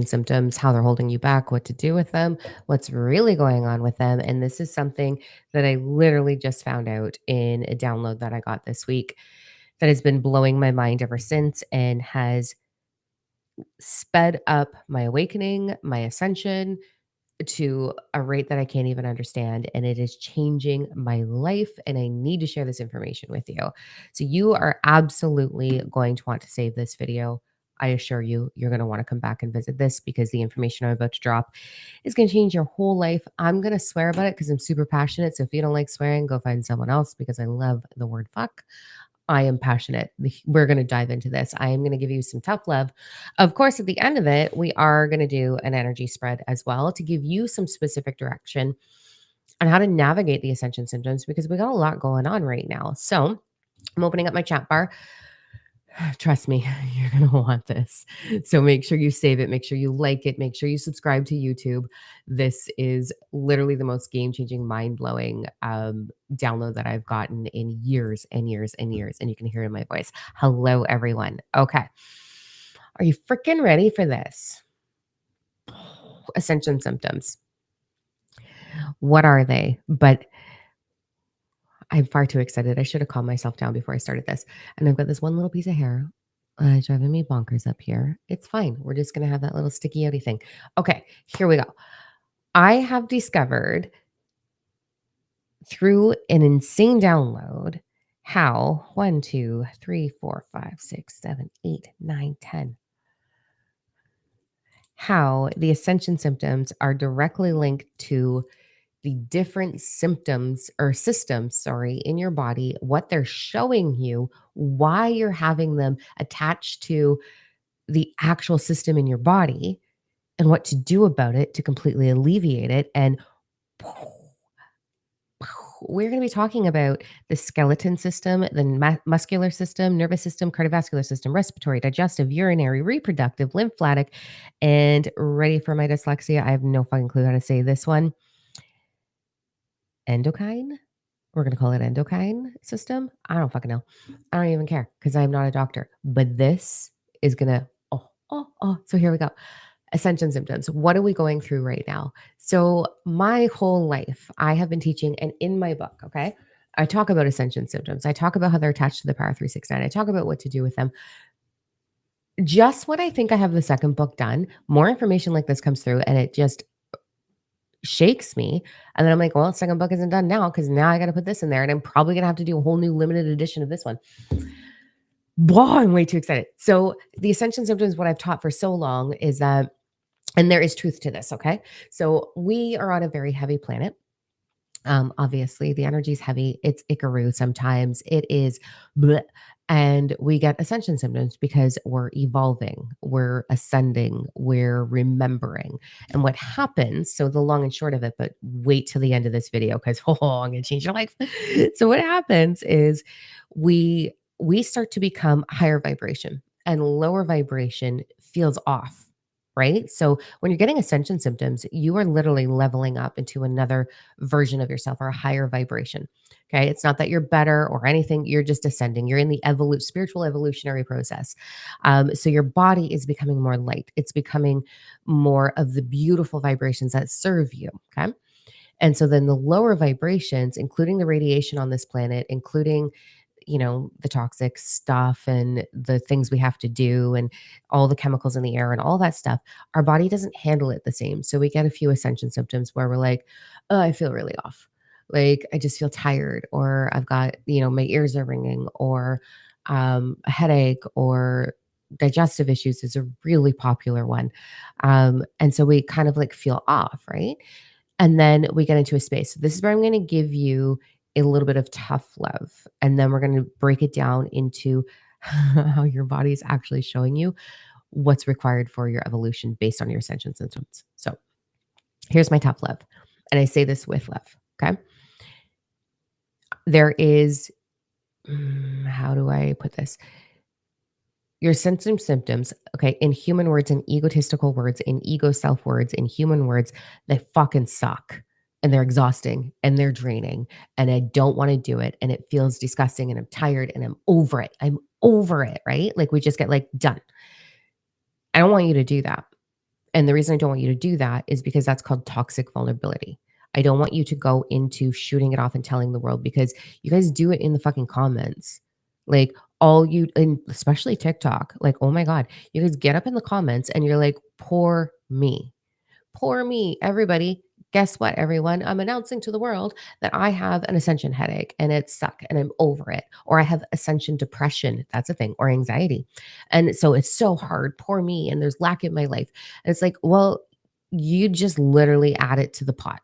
symptoms, how they're holding you back, what to do with them, what's really going on with them. And this is something that I literally just found out in a download that I got this week that has been blowing my mind ever since and has sped up my awakening, my ascension to a rate that I can't even understand. And it is changing my life. And I need to share this information with you. So, you are absolutely going to want to save this video. I assure you, you're going to want to come back and visit this because the information I'm about to drop is going to change your whole life. I'm going to swear about it because I'm super passionate. So, if you don't like swearing, go find someone else because I love the word fuck. I am passionate. We're going to dive into this. I am going to give you some tough love. Of course, at the end of it, we are going to do an energy spread as well to give you some specific direction on how to navigate the ascension symptoms because we got a lot going on right now. So I'm opening up my chat bar. Trust me, you're going to want this. So make sure you save it. Make sure you like it. Make sure you subscribe to YouTube. This is literally the most game-changing, mind-blowing download that I've gotten in years and years and years. And you can hear it in my voice. Hello, everyone. Okay. Are you freaking ready for this? Ascension symptoms. What are they? But I'm far too excited. I should have calmed myself down before I started this. And I've got this one little piece of hair driving me bonkers up here. It's fine. We're just going to have that little sticky outy thing. Okay, here we go. I have discovered through an insane download how 1, 2, 3, 4, 5, 6, 7, 8, 9, 10. How the ascension symptoms are directly linked to the different symptoms or systems, sorry, in your body, what they're showing you, why you're having them attached to the actual system in your body, and what to do about it to completely alleviate it. And we're going to be talking about the skeleton system, the muscular system, nervous system, cardiovascular system, respiratory, digestive, urinary, reproductive, lymphatic, and ready for my dyslexia. I have no fucking clue how to say this one. Endocrine. We're going to call it endocrine system. I don't fucking know. I don't even care because I'm not a doctor. But this is going to, So here we go. Ascension symptoms. What are we going through right now? So my whole life, I have been teaching, and in my book, okay, I talk about ascension symptoms. I talk about how they're attached to the Power 369. I talk about what to do with them. Just when I think I have the second book done, more information like this comes through and it just shakes me. And then I'm like, well, second book isn't done now because now I got to put this in there. And I'm probably going to have to do a whole new limited edition of this one. Boy, I'm way too excited. So the ascension symptoms, what I've taught for so long is that, and there is truth to this, okay? So we are on a very heavy planet. Obviously, the energy is heavy. It's Ikaru sometimes. It is bleh. And we get ascension symptoms because we're evolving, we're ascending, we're remembering. And what happens, so the long and short of it, but wait till the end of this video because I'm going to change your life. So what happens is we start to become higher vibration and lower vibration feels off. Right. So when you're getting ascension symptoms, you are literally leveling up into another version of yourself or a higher vibration. Okay. It's not that you're better or anything. You're just ascending. You're in the spiritual evolutionary process. So your body is becoming more light. It's becoming more of the beautiful vibrations that serve you. Okay. And so then the lower vibrations, including the radiation on this planet, including the toxic stuff and the things we have to do and all the chemicals in the air and all that stuff, our body doesn't handle it the same. So we get a few ascension symptoms where we're like, oh, I feel really off. Like I just feel tired, or I've got, my ears are ringing, or a headache, or digestive issues is a really popular one. And so we kind of like feel off, right? And then we get into a space. So this is where I'm going to give you a little bit of tough love. And then we're going to break it down into how your body is actually showing you what's required for your evolution based on your ascension symptoms. So here's my tough love. And I say this with love. Okay. There is, how do I put this? Your symptoms, okay, in human words, in egotistical words, in ego self words, in human words, they fucking suck. And they're exhausting and they're draining. And I don't want to do it. And it feels disgusting. And I'm tired and I'm over it. Right? Like we just get like done. I don't want you to do that. And the reason I don't want you to do that is because that's called toxic vulnerability. I don't want you to go into shooting it off and telling the world because you guys do it in the fucking comments. Like all you, and especially TikTok, like, oh my God, you guys get up in the comments and you're like, poor me. Poor me, everybody. Guess what, everyone? I'm announcing to the world that I have an ascension headache and it suck and I'm over it. Or I have ascension depression. That's a thing, or anxiety. And so it's so hard. Poor me. And there's lack in my life. And it's like, well, you just literally add it to the pot.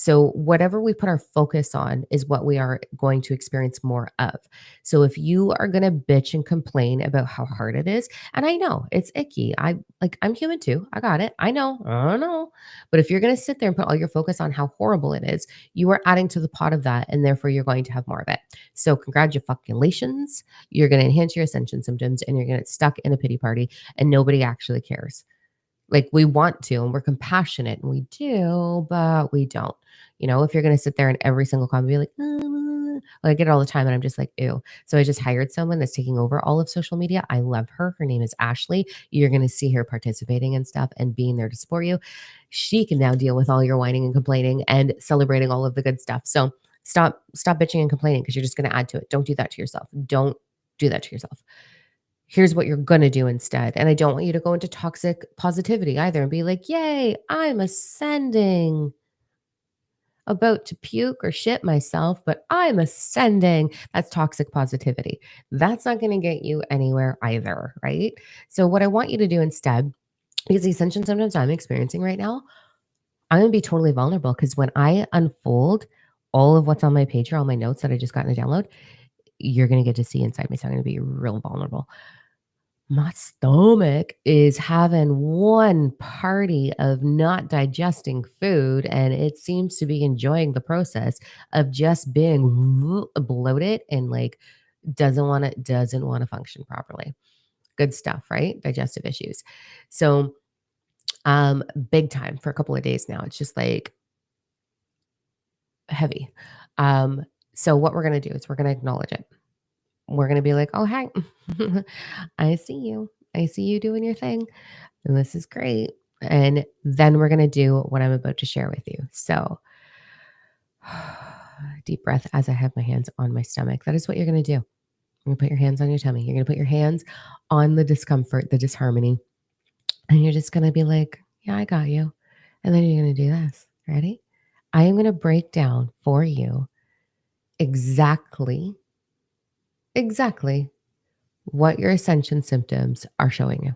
So, whatever we put our focus on is what we are going to experience more of. So, if you are going to bitch and complain about how hard it is, and I know it's icky, I'm human too. I got it. I know. But if you're going to sit there and put all your focus on how horrible it is, you are adding to the pot of that, and therefore you're going to have more of it. So, congratulations. You're going to enhance your ascension symptoms and you're going to get stuck in a pity party, and nobody actually cares. Like we want to, and we're compassionate, and we do, but we don't. If you're going to sit there and every single comment be like, I get it all the time, and I'm just like, ew. So I just hired someone that's taking over all of social media. I love her. Her name is Ashley. You're going to see her participating and stuff and being there to support you. She can now deal with all your whining and complaining and celebrating all of the good stuff. So stop bitching and complaining because you're just going to add to it. Don't do that to yourself. Don't do that to yourself. Here's what you're going to do instead. And I don't want you to go into toxic positivity either and be like, yay, I'm ascending, about to puke or shit myself, but I'm ascending. That's toxic positivity. That's not going to get you anywhere either, right? So, what I want you to do instead, because the ascension symptoms I'm experiencing right now, I'm going to be totally vulnerable because when I unfold all of what's on my page here, all my notes that I just got in a download, you're going to get to see inside me. So, I'm going to be real vulnerable. My stomach is having one party of not digesting food, and it seems to be enjoying the process of just being bloated and like doesn't want to function properly. Good stuff, right? Digestive issues. So, big time for a couple of days now. It's just like heavy. Um, so what we're gonna do is we're gonna acknowledge it. We're gonna be like, oh, hey, I see you. I see you doing your thing. And this is great. And then we're going to do what I'm about to share with you. So, deep breath as I have my hands on my stomach. That is what you're going to do. You're going to put your hands on your tummy. You're going to put your hands on the discomfort, the disharmony. And you're just going to be like, yeah, I got you. And then you're going to do this. Ready? I am going to break down for you exactly what your ascension symptoms are showing you.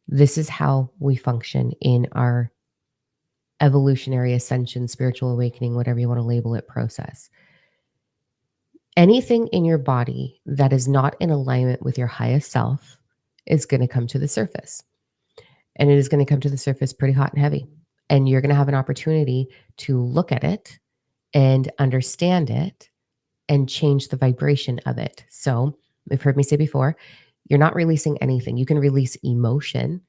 This is how we function in our evolutionary ascension, spiritual awakening, whatever you want to label it, process. Anything in your body that is not in alignment with your highest self is going to come to the surface. And it is going to come to the surface pretty hot and heavy. And you're going to have an opportunity to look at it and understand it and change the vibration of it. So, you've heard me say before, you're not releasing anything. You can release emotion,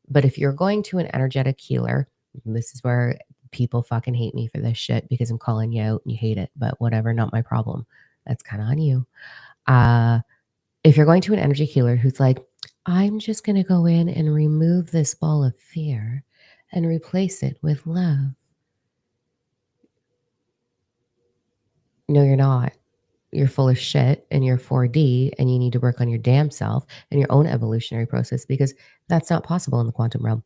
but if you're going to an energetic healer, this is where people fucking hate me for this shit because I'm calling you out and you hate it, but whatever, not my problem. That's kind of on you. If you're going to an energy healer who's like, I'm just going to go in and remove this ball of fear and replace it with love. No, you're not. You're full of shit and you're 4D and you need to work on your damn self and your own evolutionary process because that's not possible in the quantum realm.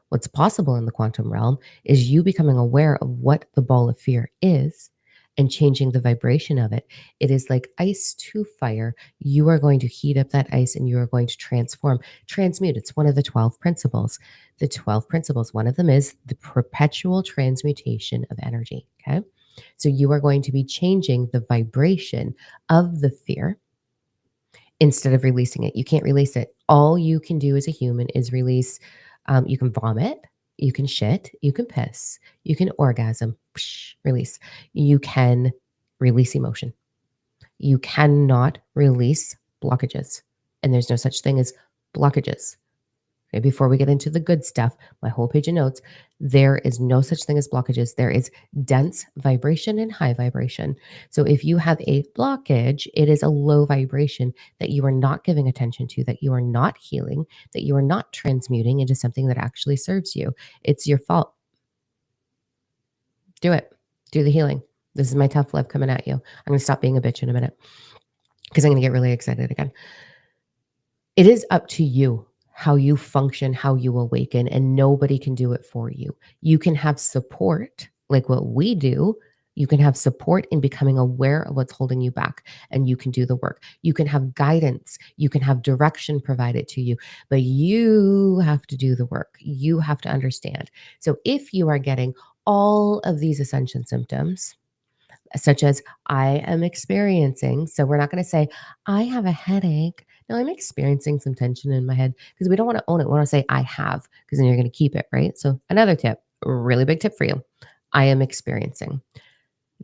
What's possible in the quantum realm is you becoming aware of what the ball of fear is and changing the vibration of it. It is like ice to fire. You are going to heat up that ice and you are going to transmute. It's one of the 12 principles. The 12 principles, one of them is the perpetual transmutation of energy. Okay. So you are going to be changing the vibration of the fear instead of releasing it. You can't release it. All you can do as a human is release. You can vomit, you can shit, you can piss, you can orgasm, release. You can release emotion. You cannot release blockages. And there's no such thing as blockages. Okay, before we get into the good stuff, my whole page of notes, there is no such thing as blockages. There is dense vibration and high vibration. So if you have a blockage, it is a low vibration that you are not giving attention to, that you are not healing, that you are not transmuting into something that actually serves you. It's your fault. Do it. Do the healing. This is my tough love coming at you. I'm going to stop being a bitch in a minute because I'm going to get really excited again. It is up to you how you function, how you awaken, and nobody can do it for you. You can have support, like what we do. You can have support in becoming aware of what's holding you back, and you can do the work. You can have guidance, you can have direction provided to you, but you have to do the work. You have to understand. So if you are getting all of these ascension symptoms, such as I am experiencing. So we're not going to say, I have a headache. No, I'm experiencing some tension in my head because we don't want to own it. We want to say, I have, because then you're going to keep it, right? So another tip, really big tip for you. I am experiencing.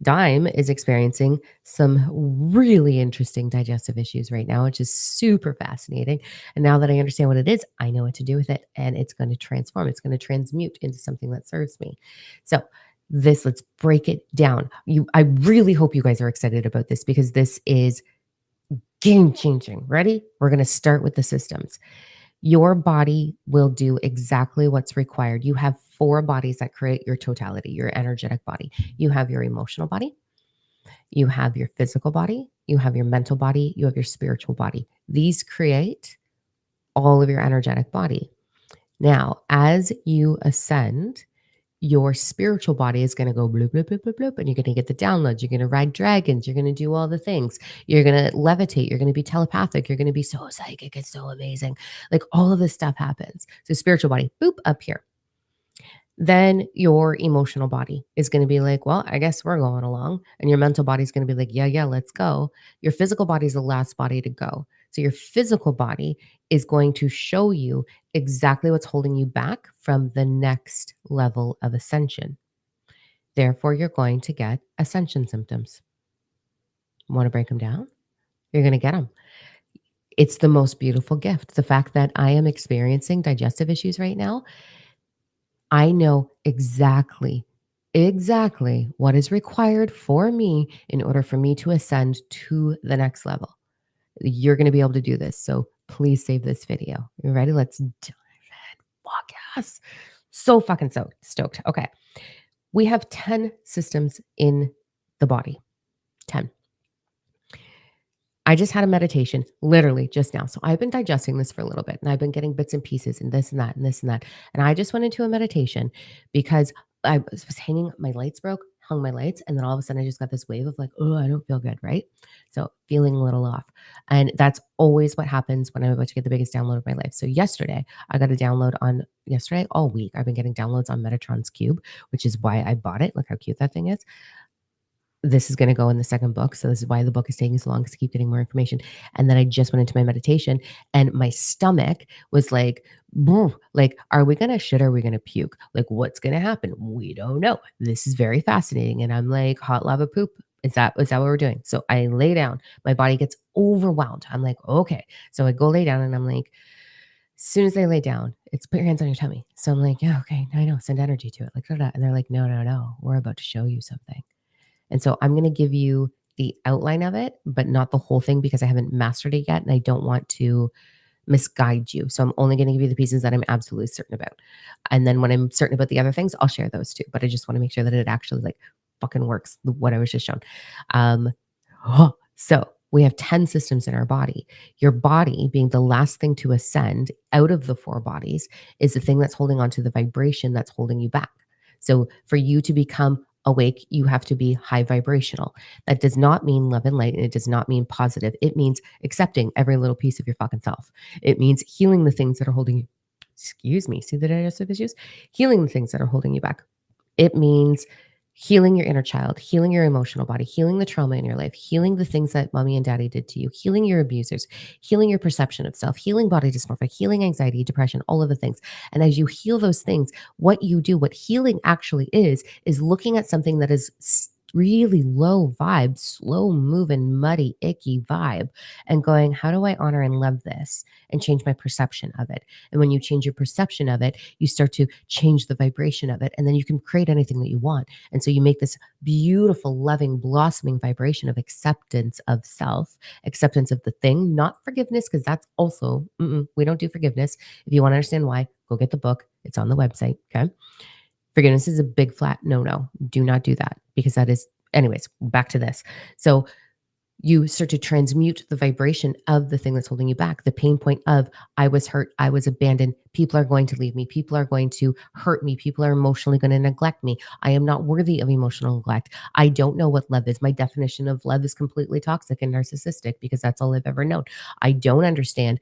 Dime is experiencing some really interesting digestive issues right now, which is super fascinating. And now that I understand what it is, I know what to do with it, and it's going to transform. It's going to transmute into something that serves me. So let's break it down. I really hope you guys are excited about this because this is game changing. Ready? We're going to start with the systems. Your body will do exactly what's required. You have 4 bodies that create your totality, your energetic body. You have your emotional body, you have your physical body, you have your mental body, you have your spiritual body. These create all of your energetic body. Now, as you ascend, your spiritual body is going to go bloop, bloop, bloop, bloop, bloop, and you're going to get the downloads. You're going to ride dragons. You're going to do all the things. You're going to levitate. You're going to be telepathic. You're going to be so psychic. It's so amazing. Like all of this stuff happens. So spiritual body, boop, up here. Then your emotional body is going to be like, well, I guess we're going along. And your mental body is going to be like, yeah, let's go. Your physical body is the last body to go. So your physical body is going to show you exactly what's holding you back from the next level of ascension. Therefore, you're going to get ascension symptoms. Want to break them down? You're going to get them. It's the most beautiful gift. The fact that I am experiencing digestive issues right now, I know exactly what is required for me in order for me to ascend to the next level. You're going to be able to do this. So please save this video. You ready? Let's dive in. Fuck yes. So fucking stoked. Okay. We have 10 systems in the body. 10. I just had a meditation literally just now. So I've been digesting this for a little bit and I've been getting bits and pieces and this and that and this and that. And I just went into a meditation because I was hanging, my lights broke, hung my lights. And then all of a sudden I just got this wave of like, oh, I don't feel good. Right. So feeling a little off. And that's always what happens when I'm about to get the biggest download of my life. So yesterday I got a download on all week. I've been getting downloads on Metatron's Cube, which is why I bought it. Look how cute that thing is. This is going to go in the second book. So this is why the book is taking so long, because I keep getting more information. And then I just went into my meditation and my stomach was like, like, are we going to shit? Are we going to puke? Like, what's going to happen? We don't know. This is very fascinating. And I'm like, hot lava poop. Is that what we're doing? So I lay down, my body gets overwhelmed. I'm like, okay. So I go lay down and I'm like, as soon as I lay down, it's put your hands on your tummy. So I'm like, yeah, okay, I know, send energy to it. Like, da, da. And they're like, no, we're about to show you something. And so I'm going to give you the outline of it, but not the whole thing because I haven't mastered it yet and I don't want to misguide you. So I'm only going to give you the pieces that I'm absolutely certain about. And then when I'm certain about the other things, I'll share those too. But I just want to make sure that it actually like fucking works, what I was just shown. So we have 10 systems in our body. Your body being the last thing to ascend out of the 4 bodies is the thing that's holding on to the vibration that's holding you back. So for you to become awake, you have to be high vibrational. That does not mean love and light, and it does not mean positive. It means accepting every little piece of your fucking self. It means healing the things that are holding you. Excuse me. See the digestive issues? Healing the things that are holding you back. It means healing your inner child, healing your emotional body, healing the trauma in your life, healing the things that mommy and daddy did to you, healing your abusers, healing your perception of self, healing body dysmorphia, healing anxiety, depression, all of the things. And as you heal those things, what you do, what healing actually is looking at something that is really low vibe, slow moving, muddy, icky vibe, and going, how do I honor and love this and change my perception of it? And when you change your perception of it, you start to change the vibration of it. And then you can create anything that you want. And so you make this beautiful, loving, blossoming vibration of acceptance of self, acceptance of the thing, not forgiveness, because that's also, we don't do forgiveness. If you want to understand why, go get the book. It's on the website. Okay. Forgiveness is a big flat no. Do not do that because that is, anyways, back to this. So you start to transmute the vibration of the thing that's holding you back. The pain point of I was hurt, I was abandoned, people are going to leave me, people are going to hurt me, people are emotionally going to neglect me. I am not worthy of emotional neglect. I don't know what love is. My definition of love is completely toxic and narcissistic because that's all I've ever known. I don't understand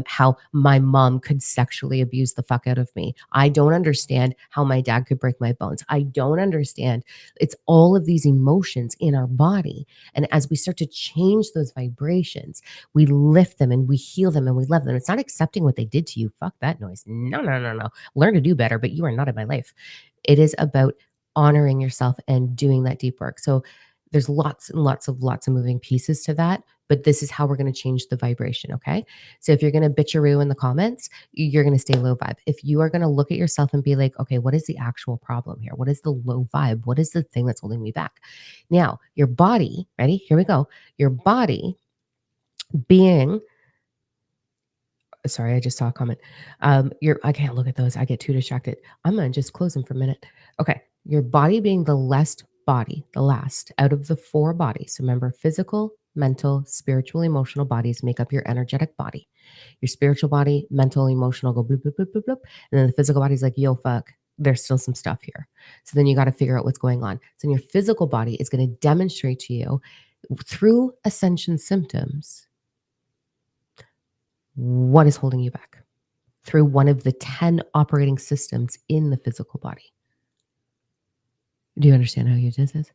how my mom could sexually abuse the fuck out of me. I don't understand how my dad could break my bones. I don't understand. It's all of these emotions in our body. And as we start to change those vibrations, we lift them and we heal them and we love them. It's not accepting what they did to you. Fuck that noise. No. Learn to do better, but you are not in my life. It is about honoring yourself and doing that deep work. So there's lots and lots of moving pieces to that, but this is how we're going to change the vibration. Okay. So if you're going to bitcheroo in the comments, you're going to stay low vibe. If you are going to look at yourself and be like, okay, what is the actual problem here? What is the low vibe? What is the thing that's holding me back? Now, your body, ready? Here we go. Your body being, sorry, I just saw a comment. I can't look at those. I get too distracted. I'm going to just close them for a minute. Okay. Your body being the last body, the last out of the 4 bodies. So remember, physical, mental, spiritual, emotional bodies make up your energetic body. Your spiritual body, mental, emotional go bloop, bloop, bloop, bloop, bloop. And then the physical body's like, yo, fuck, there's still some stuff here. So then you got to figure out what's going on. So then your physical body is going to demonstrate to you through ascension symptoms what is holding you back through one of the 10 operating systems in the physical body. Do you understand how you did this?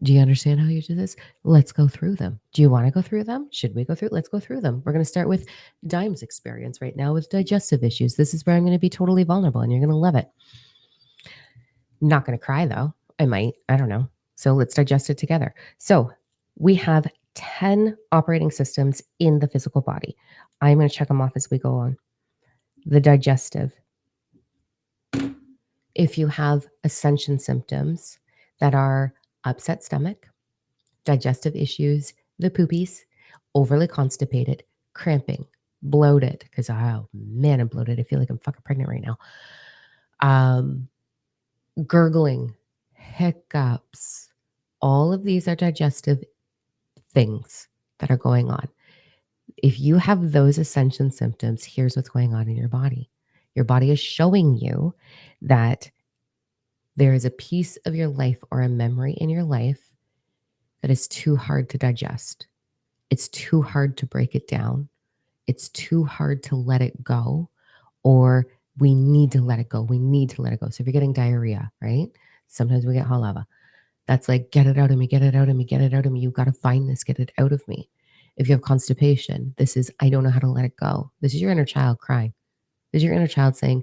Do you understand how you do this? Let's go through them. Do you want to go through them? Should we go through? Let's go through them. We're going to start with Dime's experience right now with digestive issues. This is where I'm going to be totally vulnerable and you're going to love it. Not going to cry though. I might. I don't know. So let's digest it together. So we have 10 operating systems in the physical body. I'm going to check them off as we go on. The digestive. If you have ascension symptoms that are upset stomach, digestive issues, the poopies, overly constipated, cramping, bloated, because oh man, I'm bloated. I feel like I'm fucking pregnant right now. Gurgling, hiccups, all of these are digestive things that are going on. If you have those ascension symptoms, here's what's going on in your body. Your body is showing you that there is a piece of your life or a memory in your life that is too hard to digest. It's too hard to break it down. It's too hard to let it go, or we need to let it go. We need to let it go. So if you're getting diarrhea, right? Sometimes we get hot lava. That's like, get it out of me, get it out of me, get it out of me. You've got to find this, get it out of me. If you have constipation, this is, I don't know how to let it go. This is your inner child crying. This is your inner child saying,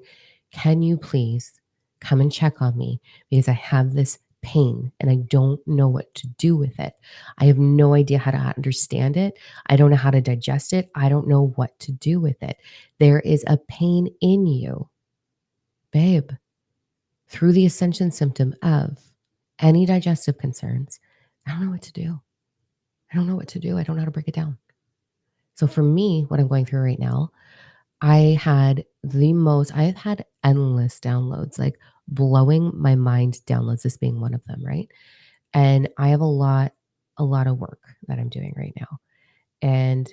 can you please come and check on me because I have this pain and I don't know what to do with it. I have no idea how to understand it. I don't know how to digest it. I don't know what to do with it. There is a pain in you, babe, through the ascension symptom of any digestive concerns. I don't know what to do. I don't know what to do. I don't know how to break it down. So for me, what I'm going through right now, I've had endless downloads, like blowing my mind downloads, this being one of them, right? And I have a lot of work that I'm doing right now. And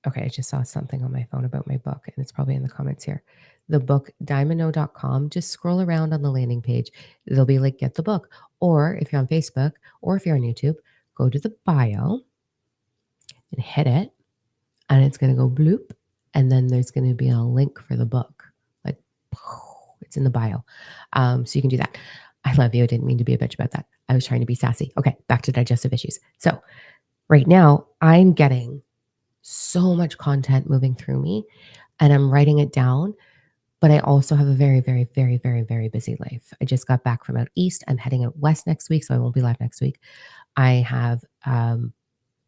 okay, I just saw something on my phone about my book, and it's probably in the comments here. The book, diamondno.com, just scroll around on the landing page. They'll be like, get the book. Or if you're on Facebook or if you're on YouTube, go to the bio and hit it, and it's going to go bloop. And then there's going to be a link for the book. Like, it's in the bio. So you can do that. I love you. I didn't mean to be a bitch about that. I was trying to be sassy. Okay, back to digestive issues. So right now, I'm getting so much content moving through me and I'm writing it down. But I also have a very, very, very, very, very busy life. I just got back from out east. I'm heading out west next week, so I won't be live next week. I have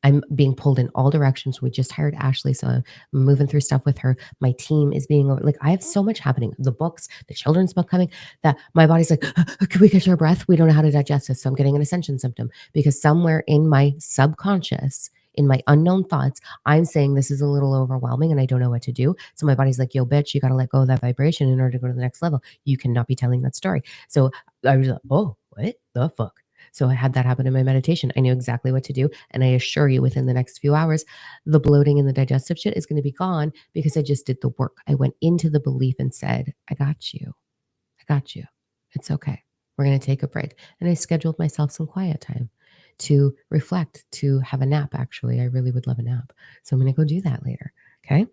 I'm being pulled in all directions. We just hired Ashley, so I'm moving through stuff with her. My team is being like, I have so much happening. The books, the children's book coming, that my body's like, can we catch our breath? We don't know how to digest this. So I'm getting an ascension symptom because somewhere in my subconscious, in my unknown thoughts, I'm saying this is a little overwhelming and I don't know what to do. So my body's like, yo, bitch, you got to let go of that vibration in order to go to the next level. You cannot be telling that story. So I was like, oh, what the fuck? So I had that happen in my meditation. I knew exactly what to do. And I assure you, within the next few hours, the bloating and the digestive shit is going to be gone because I just did the work. I went into the belief and said, I got you. I got you. It's okay. We're going to take a break. And I scheduled myself some quiet time to reflect, to have a nap. Actually, I really would love a nap. So I'm going to go do that later. Okay.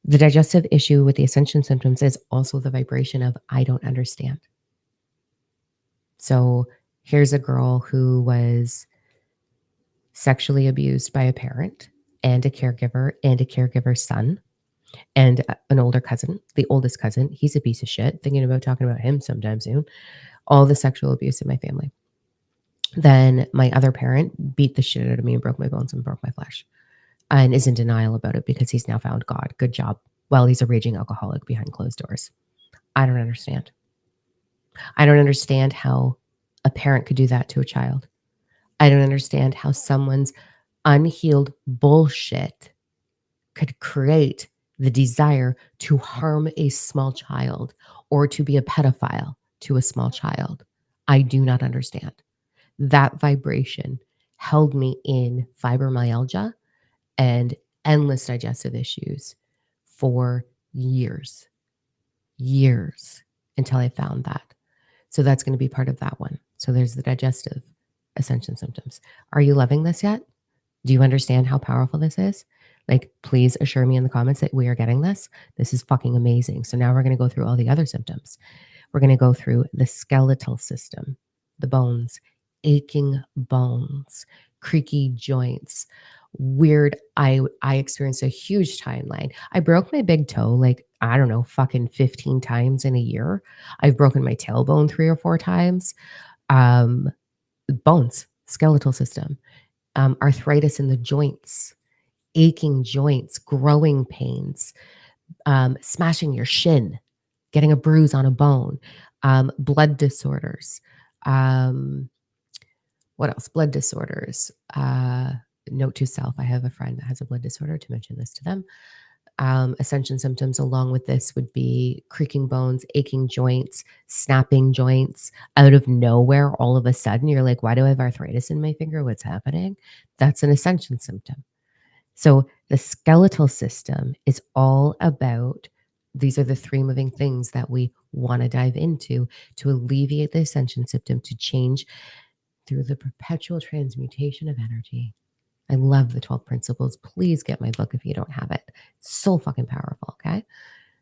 The digestive issue with the ascension symptoms is also the vibration of I don't understand. So here's a girl who was sexually abused by a parent and a caregiver's son and an older cousin, the oldest cousin. He's a piece of shit. Thinking about talking about him sometime soon. All the sexual abuse in my family. Then my other parent beat the shit out of me and broke my bones and broke my flesh and is in denial about it because he's now found God. Good job. Well, he's a raging alcoholic behind closed doors. I don't understand. I don't understand how a parent could do that to a child. I don't understand how someone's unhealed bullshit could create the desire to harm a small child or to be a pedophile to a small child. I do not understand. That vibration held me in fibromyalgia and endless digestive issues for years until I found that. So that's going to be part of that one. So there's the digestive ascension symptoms. Are you loving this yet? Do you understand how powerful this is? Like, please assure me in the comments that we are getting this. This is fucking amazing. So now we're going to go through all the other symptoms. We're going to go through the skeletal system, the bones, aching bones, creaky joints, weird. I experienced a huge timeline. I broke my big toe like, I don't know, fucking 15 times in a year. I've broken my tailbone 3 or 4 times. Bones, skeletal system, arthritis in the joints, aching joints, growing pains, smashing your shin, getting a bruise on a bone, blood disorders. What else? Blood disorders. Note to self, I have a friend that has a blood disorder, to mention this to them. Ascension symptoms along with this would be creaking bones, aching joints, snapping joints out of nowhere. All of a sudden, you're like, why do I have arthritis in my finger? What's happening? That's an ascension symptom. So the skeletal system is all about, these are the 3 moving things that we want to dive into to alleviate the ascension symptom, to change through the perpetual transmutation of energy. I love the 12 principles. Please get my book if you don't have it. It's so fucking powerful, okay?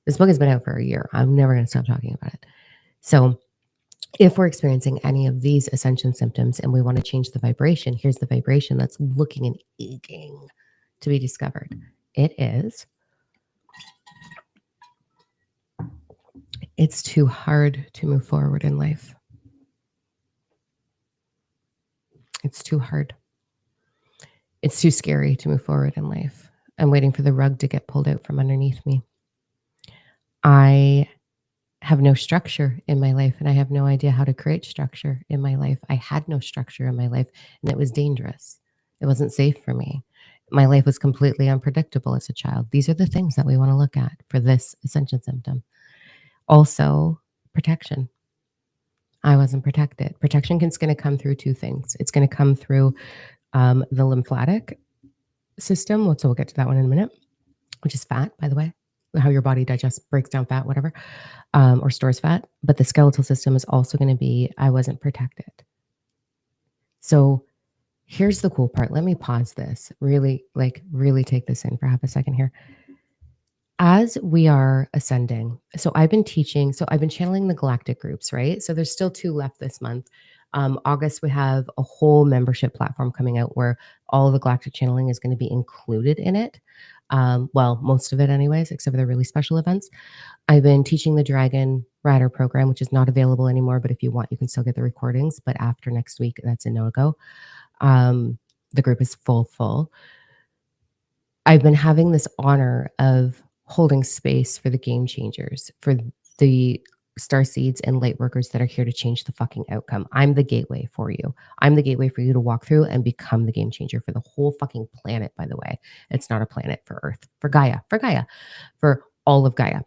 This book has been out for a year. I'm never going to stop talking about it. So if we're experiencing any of these ascension symptoms and we want to change the vibration, here's the vibration that's looking and aching to be discovered. It is, it's too hard to move forward in life. It's too hard. It's too scary to move forward in life. I'm waiting for the rug to get pulled out from underneath me. I have no structure in my life and I have no idea how to create structure in my life. I had no structure in my life and it was dangerous. It wasn't safe for me. My life was completely unpredictable as a child. These are the things that we want to look at for this ascension symptom. Also, protection. I wasn't protected. Protection is going to come through 2 things. It's going to come through the lymphatic system. So we'll get to that one in a minute, which is fat, by the way, how your body digests, breaks down fat, whatever, or stores fat. But the skeletal system is also going to be, I wasn't protected. So here's the cool part. Let me pause this, really take this in for half a second here. As we are ascending, so I've been channeling the galactic groups, right? So there's still 2 left this month. August, we have a whole membership platform coming out where all of the galactic channeling is going to be included in it. Well, most of it anyways, except for the really special events. I've been teaching the Dragon Rider program, which is not available anymore, but if you want, you can still get the recordings. But after next week, that's a no-go. The group is full. I've been having this honor of holding space for the game changers, for the star seeds and light workers that are here to change the fucking outcome. I'm the gateway for you. I'm the gateway for you to walk through and become the game changer for the whole fucking planet, by the way. It's not a planet for Earth, for Gaia, for all of Gaia,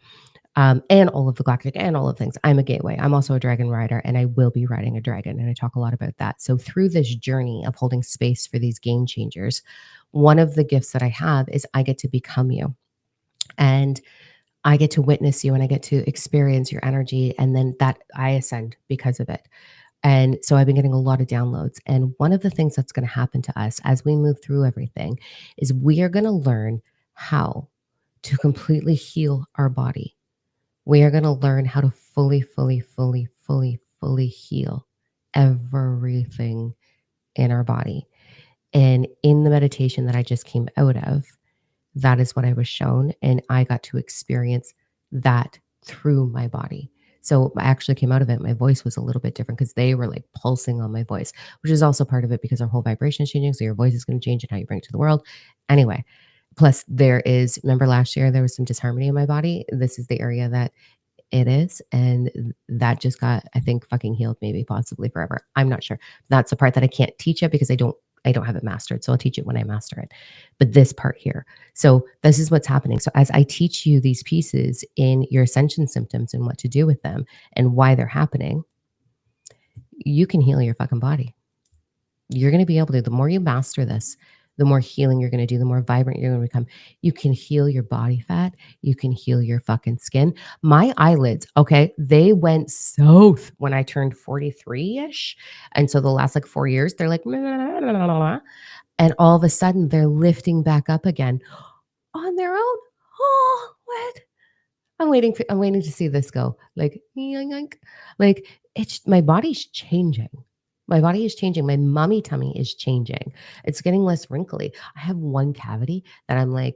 and all of the galactic and all of things. I'm a gateway. I'm also a dragon rider, and I will be riding a dragon. And I talk a lot about that. So through this journey of holding space for these game changers, one of the gifts that I have is I get to become you. And I get to witness you and I get to experience your energy. And then that I ascend because of it. And so I've been getting a lot of downloads. And one of the things that's going to happen to us as we move through everything is we are going to learn how to completely heal our body. We are going to learn how to fully heal everything in our body. And in the meditation that I just came out of, that is what I was shown. And I got to experience that through my body. So I actually came out of it. My voice was a little bit different because they were like pulsing on my voice, which is also part of it because our whole vibration is changing. So your voice is going to change and how you bring it to the world. Anyway, plus there is, remember last year, there was some disharmony in my body. This is the area that it is. And that just got, I think, fucking healed, maybe possibly forever. I'm not sure. That's the part that I can't teach it because I don't have it mastered. So I'll teach it when I master it. But this part here. So this is what's happening. So as I teach you these pieces in your ascension symptoms and what to do with them and why they're happening, you can heal your fucking body. You're going to be able to, the more you master this, the more healing you're going to do, the more vibrant you're going to become. You can heal your body fat. You can heal your fucking skin. My eyelids, okay, they went south when I turned 43-ish. And so the last like 4 years, they're like, and all of a sudden they're lifting back up again on their own. Oh, what? I'm waiting to see this go. Like, yoink, yoink. Like it's my body's changing. My body is changing. My mommy tummy is changing. It's getting less wrinkly. I have one cavity that I'm like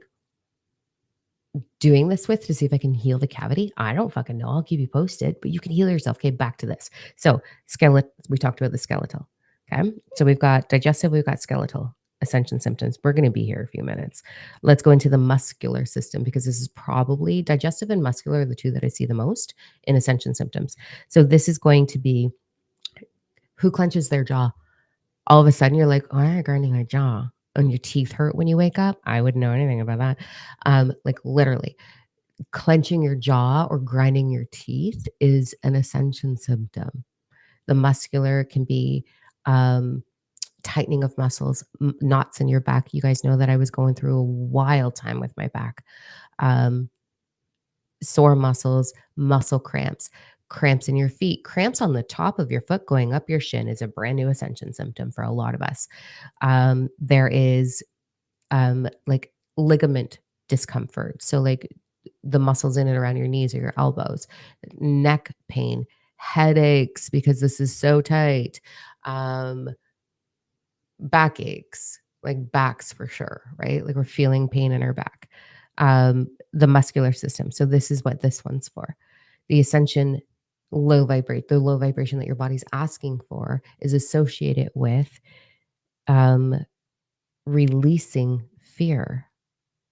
doing this with to see if I can heal the cavity. I don't fucking know. I'll keep you posted, but you can heal yourself. Okay, back to this. So, skeletal, we talked about the skeletal. Okay. So we've got digestive, we've got skeletal ascension symptoms. We're going to be here a few minutes. Let's go into the muscular system because this is probably digestive and muscular are the two that I see the most in ascension symptoms. So this is going to be who clenches their jaw. All of a sudden you're like, "Why am I grinding my jaw?" And your teeth hurt when you wake up. I wouldn't know anything about that. Like literally clenching your jaw or grinding your teeth is an ascension symptom. The muscular can be tightening of muscles, knots in your back. You guys know that I was going through a wild time with my back. Um, Sore muscles, muscle cramps, cramps in your feet, cramps on the top of your foot going up your shin is a brand new ascension symptom for a lot of us. There is like ligament discomfort. So like the muscles in and around your knees or your elbows, neck pain, headaches because this is so tight, um, backaches, like backs for sure, right? Like we're feeling pain in our back. The muscular system. So this is what this one's for. The ascension the low vibration that your body's asking for is associated with um, releasing fear,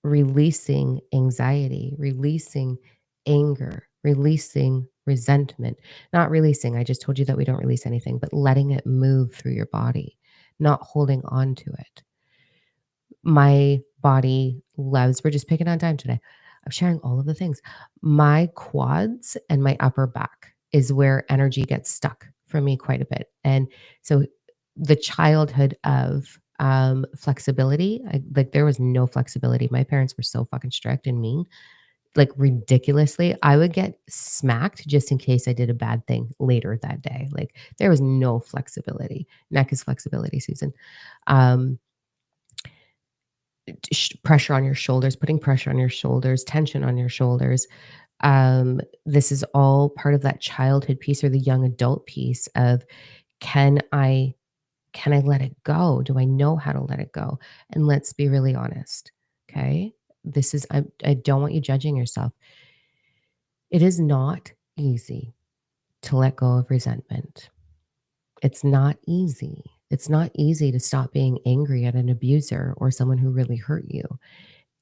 releasing anxiety, releasing anger, releasing resentment. Not releasing, I just told you that we don't release anything, but letting it move through your body, not holding on to it. My body loves, we're just picking on time today. I'm sharing all of the things. My quads and my upper back is where energy gets stuck for me quite a bit. And so the childhood of flexibility, like there was no flexibility. My parents were so fucking strict and mean, like ridiculously. I would get smacked just in case I did a bad thing later that day. Like there was no flexibility. Neck is flexibility, Susan. Um, Pressure on your shoulders, putting pressure on your shoulders, tension on your shoulders. This is all part of that childhood piece or the young adult piece of can I let it go? Do I know how to let it go? And let's be really honest. Okay. this is, I don't want you judging yourself. It is not easy to let go of resentment. It's not easy. It's not easy to stop being angry at an abuser or someone who really hurt you.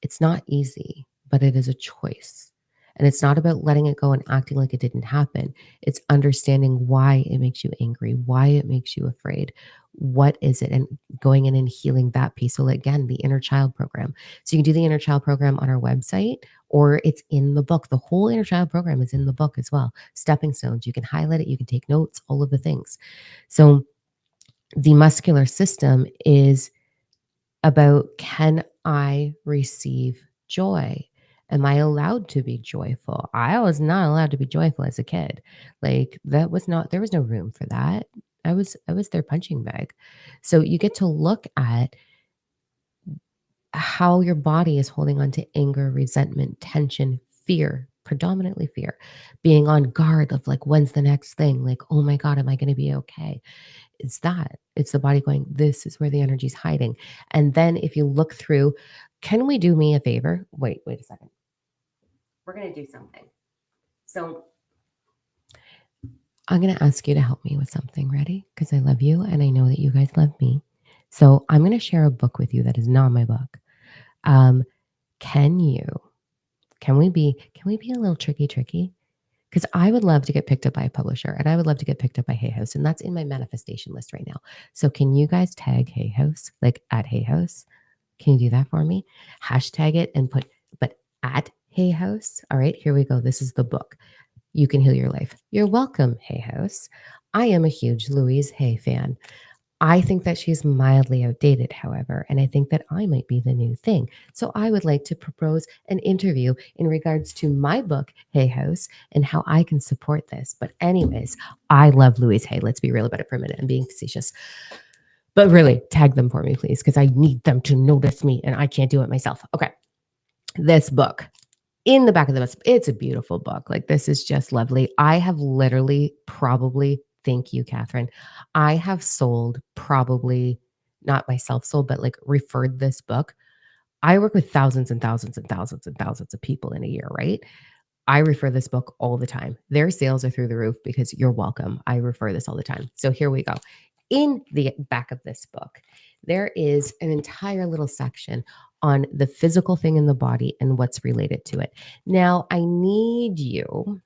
It's not easy, but it is a choice. And it's not about letting it go and acting like it didn't happen. It's understanding why it makes you angry, why it makes you afraid. What is it? And going in and healing that piece. So, again, the inner child program. So, you can do the inner child program on our website or it's in the book. The whole inner child program is in the book as well. Stepping stones. You can highlight it, you can take notes, all of the things. So, the muscular system is about, can I receive joy? Am I allowed to be joyful? I was not allowed to be joyful as a kid. Like that was not, there was no room for that. I was their punching bag. So you get to look at how your body is holding on to anger, resentment, tension, fear, predominantly fear, being on guard of like, when's the next thing? Like, oh my God, am I going to be okay? It's that. It's the body going, this is where the energy's hiding. And then if you look through, can we do me a favor? Wait a second. We're going to do something. So I'm going to ask you to help me with something. Ready? Because I love you and I know that you guys love me. So I'm going to share a book with you that is not my book. Um, can you, can we be a little tricky? Because I would love to get picked up by a publisher and I would love to get picked up by Hay House. And that's in my manifestation list right now. So can you guys tag Hay House, like at Hay House? Can you do that for me? Hashtag it and put, but at Hay House. All right, here we go. This is the book. You Can Heal Your Life. You're welcome, Hay House. I am a huge Louise Hay fan. I think that she's mildly outdated, however, and I think that I might be the new thing. So I would like to propose an interview in regards to my book, Hay House, and how I can support this. But anyways, I love Louise Hay. Let's be real about it for a minute. I'm being facetious. But really, tag them for me, please, because I need them to notice me and I can't do it myself. Okay. This book. In the back of the bus, it's a beautiful book. Like, this is just lovely. I have literally probably, thank you, Catherine. I have sold probably, not myself sold, but like referred this book. I work with thousands and thousands and thousands and thousands of people in a year, right? I refer this book all the time. Their sales are through the roof because you're welcome. I refer this all the time. So here we go. In the back of this book, there is an entire little section on the physical thing in the body and what's related to it. Now, I need you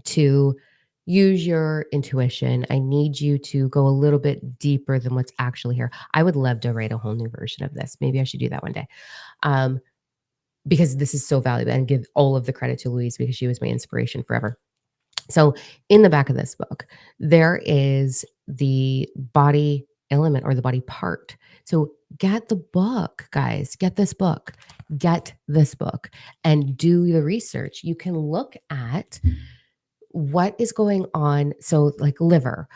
to use your intuition. I need you to go a little bit deeper than what's actually here. I would love to write a whole new version of this. Maybe I should do that one day. Because this is so valuable, and give all of the credit to Louise because she was my inspiration forever. So in the back of this book, there is the body element or the body part. So get the book, guys, get this book, and do the research. You can look at what is going on. So like liver,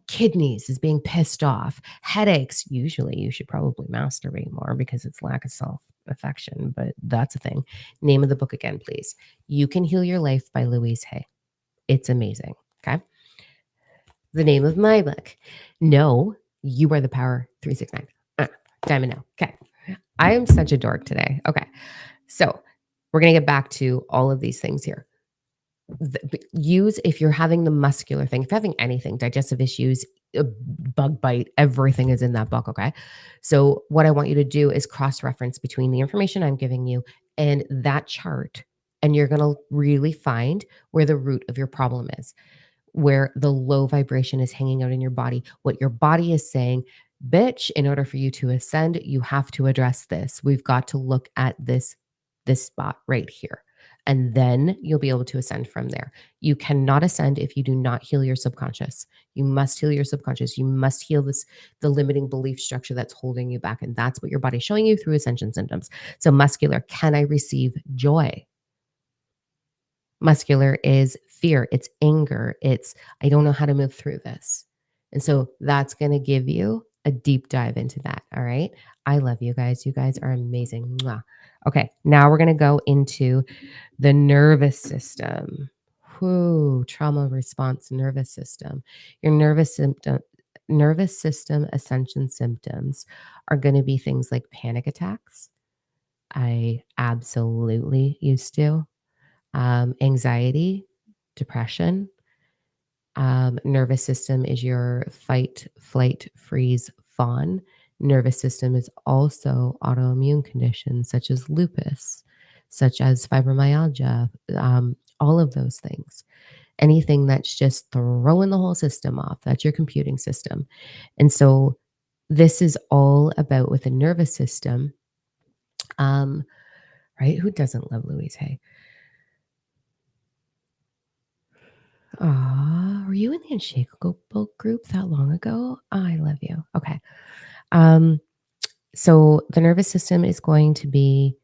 kidneys is being pissed off, headaches. Usually you should probably masturbate more because it's lack of self-affection, but that's a thing. Name of the book again, please. You Can Heal Your Life by Louise Hay. It's amazing. Okay. The name of my book. No, You Are the Power 369. Diamond now. Okay. I am such a dork today. Okay. So we're going to get back to all of these things here. Use, if you're having the muscular thing, if you're having anything, digestive issues, bug bite, everything is in that book. Okay. So what I want you to do is cross reference between the information I'm giving you and that chart. And you're going to really find where the root of your problem is, where the low vibration is hanging out in your body, what your body is saying. Bitch, in order for you to ascend, you have to address this. We've got to look at this spot right here. And then you'll be able to ascend from there. You cannot ascend if you do not heal your subconscious. You must heal your subconscious. You must heal the limiting belief structure that's holding you back. And that's what your body's showing you through ascension symptoms. So muscular, can I receive joy? Muscular is fear. It's anger. It's, I don't know how to move through this. And so that's going to give you a deep dive into that. All right. I love you guys. You guys are amazing. Mwah. Okay. Now we're going to go into the nervous system. Trauma response nervous system. Your nervous system ascension symptoms are going to be things like panic attacks, I absolutely used to. Anxiety, depression, nervous system is your fight, flight, freeze, fawn. Nervous system is also autoimmune conditions such as lupus, such as fibromyalgia, all of those things. Anything that's just throwing the whole system off, that's your computing system. And so this is all about with the nervous system, um, right? Who doesn't love Louise Hay? Aw, were you in the Unshakable group that long ago? I love you. Okay. Um, so the nervous system is going to be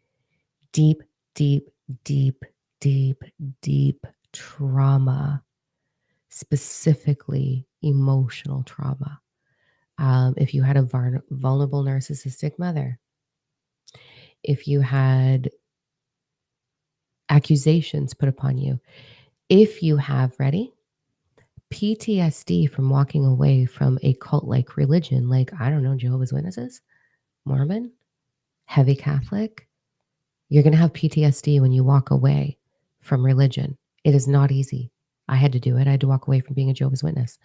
deep, deep, deep, deep, deep trauma, specifically emotional trauma. If you had a vulnerable narcissistic mother, if you had accusations put upon you, if you have, ready, PTSD from walking away from a cult like religion, like, I don't know, Jehovah's Witnesses, Mormon, heavy Catholic, you're going to have PTSD when you walk away from religion. It is not easy. I had to do it. I had to walk away from being a Jehovah's Witness.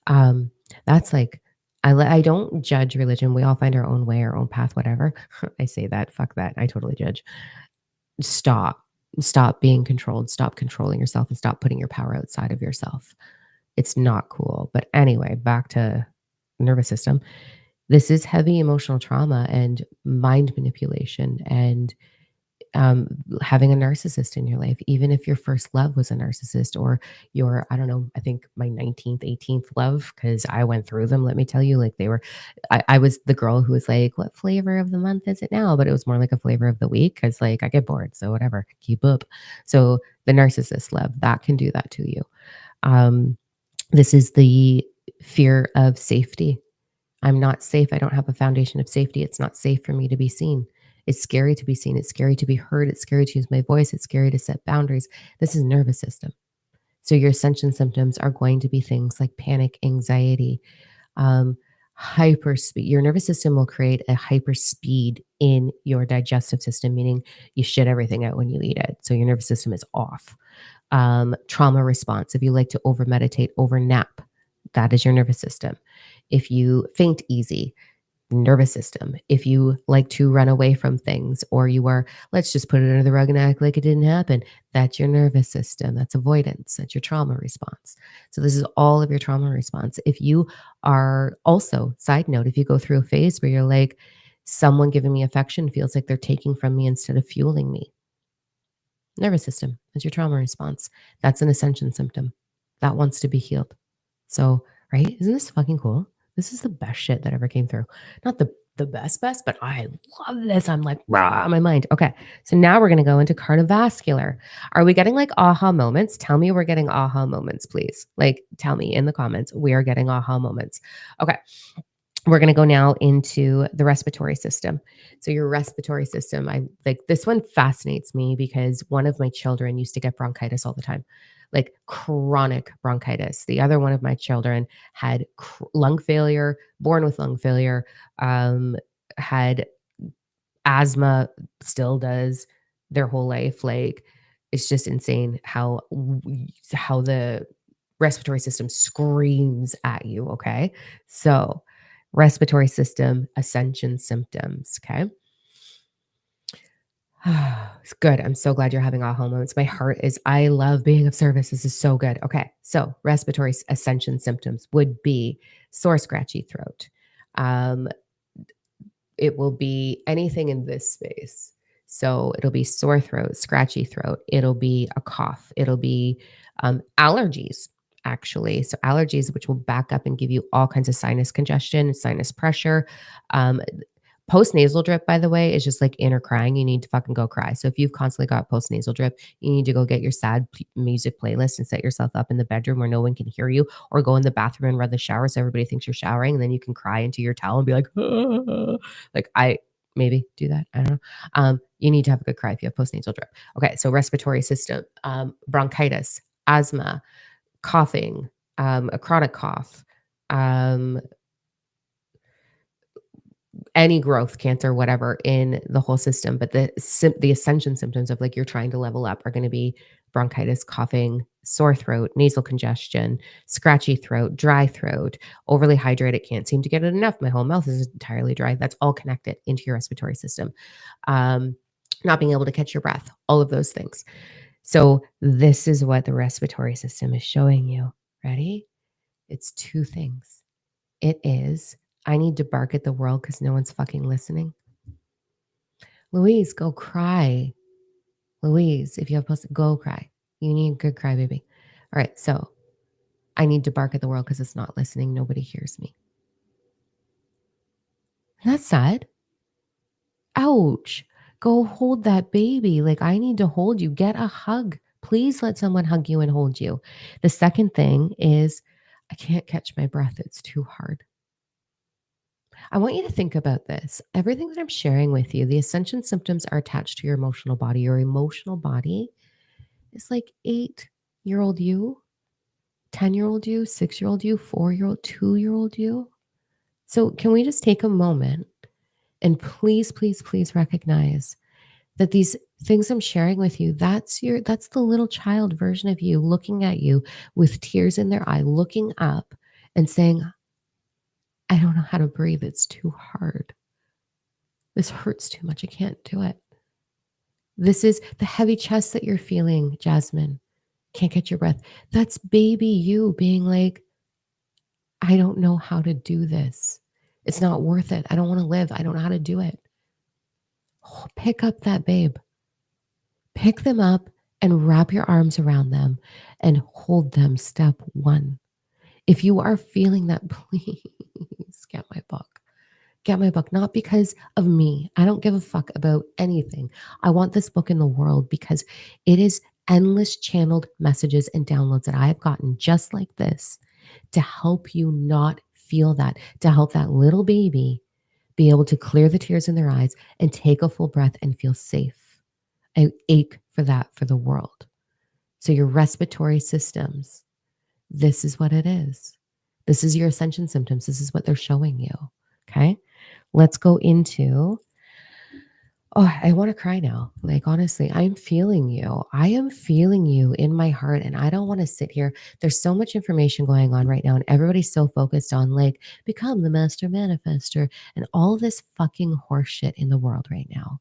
Um, that's like, I don't judge religion. We all find our own way, our own path, whatever. I say that, fuck that. I totally judge. Stop. Stop being controlled. Stop controlling yourself and stop putting your power outside of yourself. It's not cool. But anyway, back to nervous system. This is heavy emotional trauma and mind manipulation and um, having a narcissist in your life, even if your first love was a narcissist or your, I don't know, I think my 19th, 18th love, because I went through them, let me tell you, like they were, I was the girl who was like, what flavor of the month is it now? But it was more like a flavor of the week because like I get bored. So whatever, keep up. So the narcissist love, that can do that to you. Um, this is the fear of safety. I'm not safe. I don't have a foundation of safety. It's not safe for me to be seen. It's scary to be seen. It's scary to be heard. It's scary to use my voice. It's scary to set boundaries. This is nervous system. So your ascension symptoms are going to be things like panic, anxiety, hyper speed. Your nervous system will create a hyper speed in your digestive system, meaning you shit everything out when you eat it. So your nervous system is off. Trauma response. If you like to over meditate, over nap, that is your nervous system. If you faint easy, nervous system. If you like to run away from things or you are, let's just put it under the rug and act like it didn't happen, that's your nervous system. That's avoidance. That's your trauma response. So this is all of your trauma response. If you are also, side note, if you go through a phase where you're like, someone giving me affection feels like they're taking from me instead of fueling me, nervous system. That's your trauma response. That's an ascension symptom that wants to be healed. So, right? Isn't this fucking cool? This is the best shit that ever came through. Not the best, but I love this. I'm like, rah, my mind. Okay. So now we're going to go into cardiovascular. Are we getting like aha moments? Tell me we're getting aha moments, please. Like, tell me in the comments, we are getting aha moments. Okay. We're going to go now into the respiratory system. So your respiratory system, I like this one fascinates me because one of my children used to get bronchitis all the time, like chronic bronchitis. The other one of my children had lung failure, born with lung failure, had asthma, still does their whole life. Like it's just insane how the respiratory system screams at you. Okay. So, respiratory system ascension symptoms. Okay. It's good. I'm so glad you're having aha moments. My heart is, I love being of service. This is so good. Okay. So, respiratory ascension symptoms would be sore, scratchy throat. Um, it will be anything in this space. So it'll be sore throat, scratchy throat. It'll be a cough. It'll be allergies, actually. So allergies, which will back up and give you all kinds of sinus congestion, sinus pressure. Um, Post nasal drip, by the way, is just like inner crying. You need to fucking go cry. So if you've constantly got post nasal drip, you need to go get your sad music playlist and set yourself up in the bedroom where no one can hear you, or go in the bathroom and run the shower so everybody thinks you're showering, and then you can cry into your towel and be like, "Ah." Like I maybe do that. I don't know. You need to have a good cry if you have post nasal drip. Okay, so respiratory system, bronchitis, asthma, coughing, a chronic cough. Um, any growth, cancer, whatever in the whole system. But the ascension symptoms of like you're trying to level up are going to be bronchitis, coughing, sore throat, nasal congestion, scratchy throat, dry throat, overly hydrated, can't seem to get it enough. My whole mouth is entirely dry. That's all connected into your respiratory system. Um, not being able to catch your breath, all of those things. So this is what the respiratory system is showing you. Ready? It's two things. It is, I need to bark at the world because no one's fucking listening. Louise, go cry. Louise, if you have posted, go cry. You need a good cry, baby. All right. So I need to bark at the world because it's not listening. Nobody hears me. That's sad. Ouch. Go hold that baby. Like, I need to hold you. Get a hug. Please let someone hug you and hold you. The second thing is, I can't catch my breath. It's too hard. I want you to think about this. Everything that I'm sharing with you, the ascension symptoms are attached to your emotional body. Your emotional body is like 8-year-old you, 10-year-old you, 6-year-old you, 4-year-old, 2-year-old you. So, can we just take a moment and please, please, please recognize that these things I'm sharing with you, that's the little child version of you looking at you with tears in their eye, looking up and saying, I don't know how to breathe. It's too hard. This hurts too much. I can't do it. This is the heavy chest that you're feeling, Jasmine. Can't get your breath. That's baby you being like, I don't know how to do this. It's not worth it. I don't want to live. I don't know how to do it. Oh, pick up that babe. Pick them up and wrap your arms around them and hold them. Step one. If you are feeling that, please get my book. Get my book, not because of me. I don't give a fuck about anything. I want this book in the world because it is endless channeled messages and downloads that I have gotten just like this to help you not feel that, to help that little baby be able to clear the tears in their eyes and take a full breath and feel safe. I ache for that for the world. So your respiratory systems, this is what it is. This is your ascension symptoms. This is what they're showing you. Okay. Let's go into, I want to cry now. Like, honestly, I'm feeling you. I am feeling you in my heart. And I don't want to sit here. There's so much information going on right now. And everybody's so focused on like, become the master manifester and all this fucking horseshit in the world right now.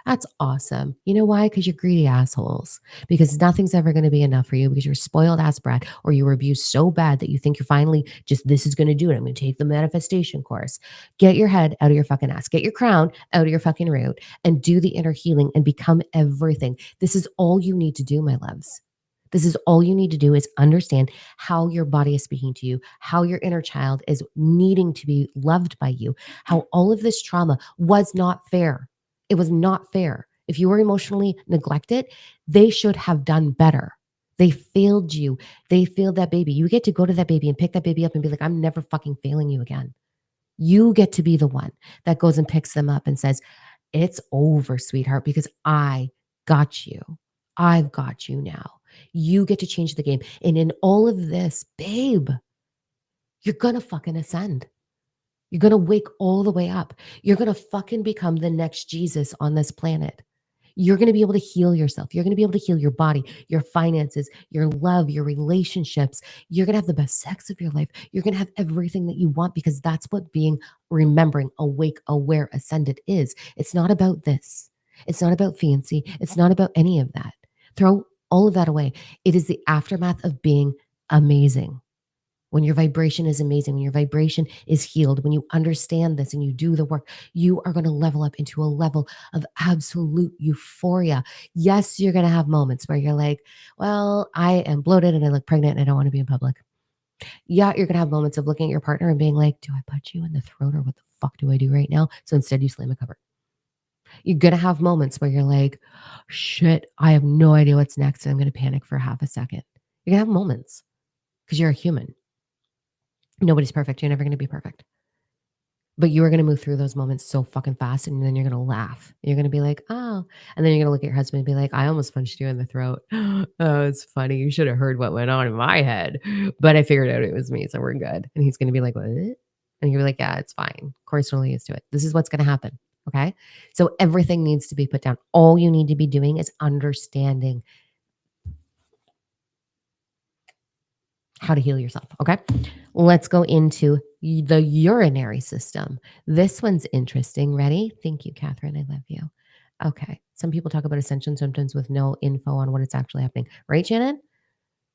That's awesome. You know why? Because you're greedy assholes. Because nothing's ever going to be enough for you because you're a spoiled ass brat or you were abused so bad that you think you're finally just, this is going to do it. I'm going to take the manifestation course. Get your head out of your fucking ass. Get your crown out of your fucking root and do the inner healing and become everything. This is all you need to do, my loves. This is all you need to do is understand how your body is speaking to you, how your inner child is needing to be loved by you, how all of this trauma was not fair. It was not fair. If you were emotionally neglected, they should have done better. They failed you. They failed that baby. You get to go to that baby and pick that baby up and be like, I'm never fucking failing you again. You get to be the one that goes and picks them up and says, it's over, sweetheart, because I got you. I've got you now. You get to change the game. And in all of this, babe, you're going to fucking ascend. You're going to wake all the way up. You're going to fucking become the next Jesus on this planet. You're going to be able to heal yourself. You're going to be able to heal your body, your finances, your love, your relationships. You're going to have the best sex of your life. You're going to have everything that you want because that's what being remembering, awake, aware, ascended is. It's not about this. It's not about fancy. It's not about any of that. Throw all of that away. It is the aftermath of being amazing. When your vibration is amazing, when your vibration is healed, when you understand this and you do the work, you are going to level up into a level of absolute euphoria. Yes, you're going to have moments where you're like, well, I am bloated and I look pregnant and I don't want to be in public. Yeah, you're going to have moments of looking at your partner and being like, do I punch you in the throat or what the fuck do I do right now? So instead you slam a cover. You're going to have moments where you're like, shit, I have no idea what's next. And I'm going to panic for half a second. You're going to have moments because you're a human. Nobody's perfect. You're never going to be perfect. But you are going to move through those moments so fucking fast and then you're going to laugh. You're going to be like, oh. And then you're going to look at your husband and be like, I almost punched you in the throat. Oh, it's funny. You should have heard what went on in my head. But I figured out it was me. So we're good. And he's going to be like, what? And And you're like, yeah, it's fine. Of course, totally used to it. This is what's going to happen. Okay. So everything needs to be put down. All you need to be doing is understanding how to heal yourself. Okay. Let's go into the urinary system. This one's interesting. Ready? Thank you, Catherine. I love you. Okay. Some people talk about ascension symptoms with no info on what is actually happening. Right, Shannon?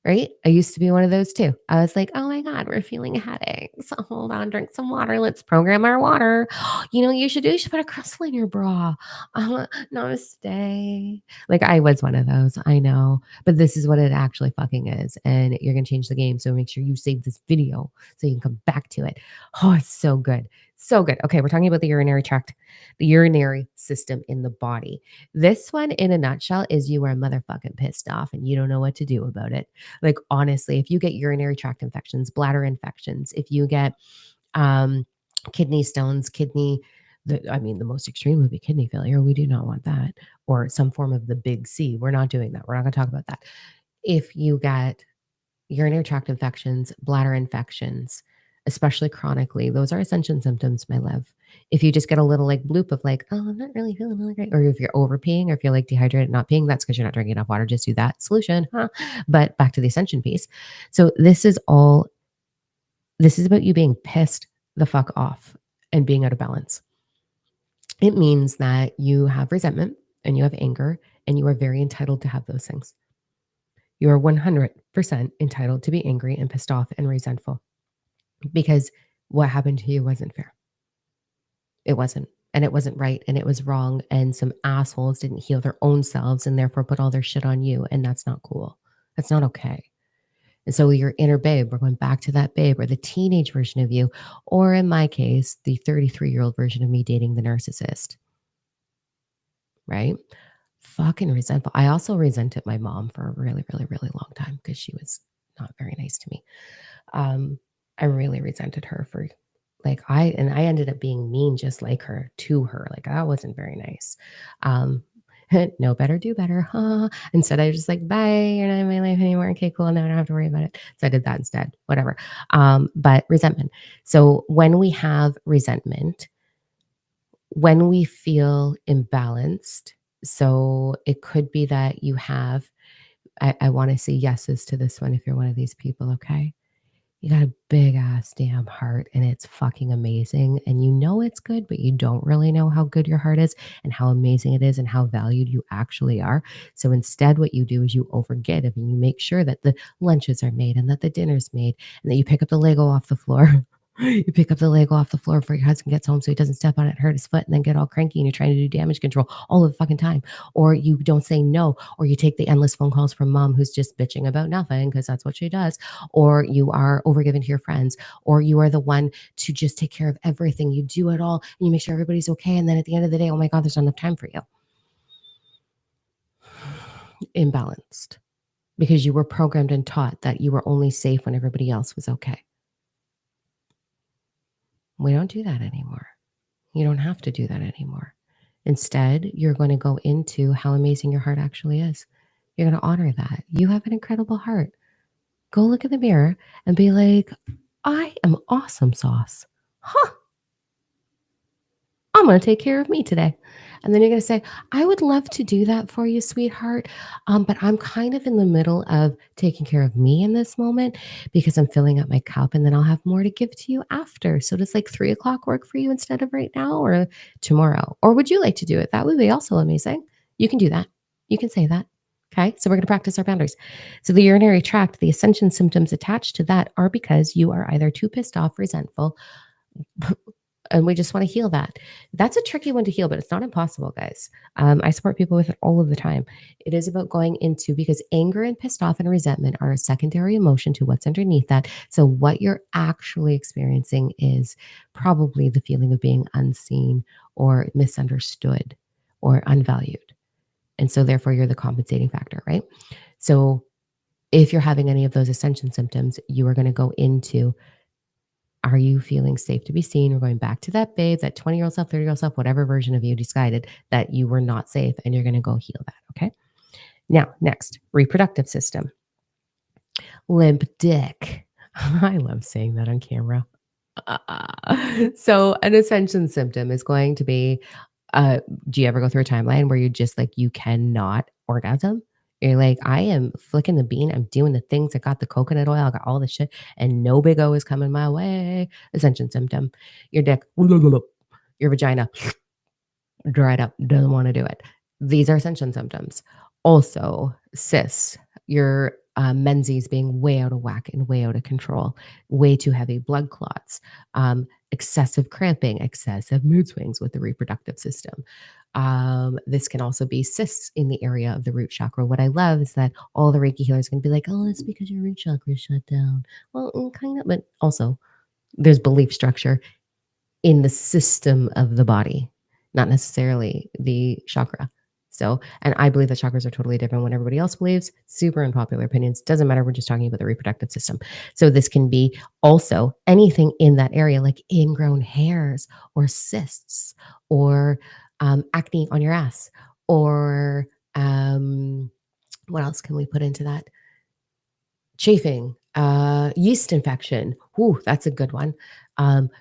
Right? I used to be one of those too. I was like, oh my God, we're feeling headaches. Hold on, drink some water. Let's program our water. You know what you should do? You should put a crystal in your bra. Namaste. Like I was one of those. I know. But this is what it actually fucking is. And you're going to change the game. So make sure you save this video so you can come back to it. Oh, it's so good. So good. Okay, we're talking about the urinary tract, the urinary system in the body. This one, in a nutshell, is you are motherfucking pissed off and you don't know what to do about it. Like, honestly, if you get urinary tract infections, bladder infections, if you get kidney stones, the most extreme would be kidney failure. We do not want that. Or some form of the big C. We're not doing that. We're not going to talk about that. If you get urinary tract infections, bladder infections, especially chronically, those are ascension symptoms, my love. If you just get a little like bloop of like, oh, I'm not really feeling really great, or if you're over peeing or if you're like dehydrated, not peeing, that's because you're not drinking enough water. Just do that solution. Huh? But back to the ascension piece. So this is about you being pissed the fuck off and being out of balance. It means that you have resentment and you have anger and you are very entitled to have those things. You are 100% entitled to be angry and pissed off and resentful because what happened to you wasn't fair. It wasn't. And it wasn't right. And it was wrong. And some assholes didn't heal their own selves and therefore put all their shit on you. And that's not cool. That's not okay. And so your inner babe, we're going back to that babe or the teenage version of you, or in my case, the 33-year-old version of me dating the narcissist. Right? Fucking resentful. I also resented my mom for a really, really, really long time because she was not very nice to me. I really resented her for I ended up being mean just like her to her. Like that wasn't very nice. Know better, do better. Huh? Instead, I was just like, bye, you're not in my life anymore. Okay, cool. Now I don't have to worry about it. So I did that instead, whatever. But resentment. So when we have resentment, when we feel imbalanced, so it could be that you have, I want to say yeses to this one if you're one of these people, okay? You got a big ass damn heart and it's fucking amazing. And you know it's good, but you don't really know how good your heart is and how amazing it is and how valued you actually are. So instead, what you do is you overgive and you make sure that the lunches are made and that the dinner's made and that you pick up the Lego off the floor. You pick up the Lego off the floor before your husband gets home so he doesn't step on it, hurt his foot, and then get all cranky and you're trying to do damage control all the fucking time. Or you don't say no, or you take the endless phone calls from mom who's just bitching about nothing because that's what she does. Or you are overgiven to your friends, or you are the one to just take care of everything. You do it all and you make sure everybody's okay. And then at the end of the day, oh my God, there's not enough time for you. Imbalanced because you were programmed and taught that you were only safe when everybody else was okay. We don't do that anymore. You don't have to do that anymore. Instead, you're going to go into how amazing your heart actually is. You're going to honor that. You have an incredible heart. Go look in the mirror and be like, I am awesome sauce. Huh. I'm going to take care of me today. And then you're going to say, I would love to do that for you, sweetheart. But I'm kind of in the middle of taking care of me in this moment because I'm filling up my cup and then I'll have more to give to you after. So does 3:00 work for you instead of right now or tomorrow? Or would you like to do it? That would be also amazing. You can do that. You can say that. Okay. So we're going to practice our boundaries. So the urinary tract, the ascension symptoms attached to that are because you are either too pissed off, resentful, and we just want to heal that. That's a tricky one to heal, but it's not impossible, guys. I support people with it all of the time. It is about going into, because anger and pissed off and resentment are a secondary emotion to what's underneath that. So what you're actually experiencing is probably the feeling of being unseen or misunderstood or unvalued. And so therefore you're the compensating factor, right? So if you're having any of those ascension symptoms, you are going to go into, are you feeling safe to be seen? We're going back to that babe, that 20-year-old self, 30-year-old self, whatever version of you decided that you were not safe, and you're going to go heal that. Okay. Now, next, reproductive system. Limp dick. I love saying that on camera. So an ascension symptom is going to be, uh, do you ever go through a timeline where you're just like, you cannot orgasm? You're like, I am flicking the bean. I'm doing the things. I got the coconut oil. I got all the shit, and no big O is coming my way. Ascension symptom. Your dick, your vagina dried up, doesn't want to do it. These are ascension symptoms. Also, cysts, your menses being way out of whack and way out of control, way too heavy, blood clots, excessive cramping, excessive mood swings with the reproductive system. This can also be cysts in the area of the root chakra. What I love is that all the Reiki healers can be like, oh, it's because your root chakra is shut down. Well, kind of, but also there's belief structure in the system of the body, not necessarily the chakra. So, and I believe that chakras are totally different when everybody else believes. Super unpopular opinions. Doesn't matter. We're just talking about the reproductive system. So, this can be also anything in that area, like ingrown hairs or cysts or acne on your ass or what else can we put into that? Chafing, yeast infection. Ooh, that's a good one.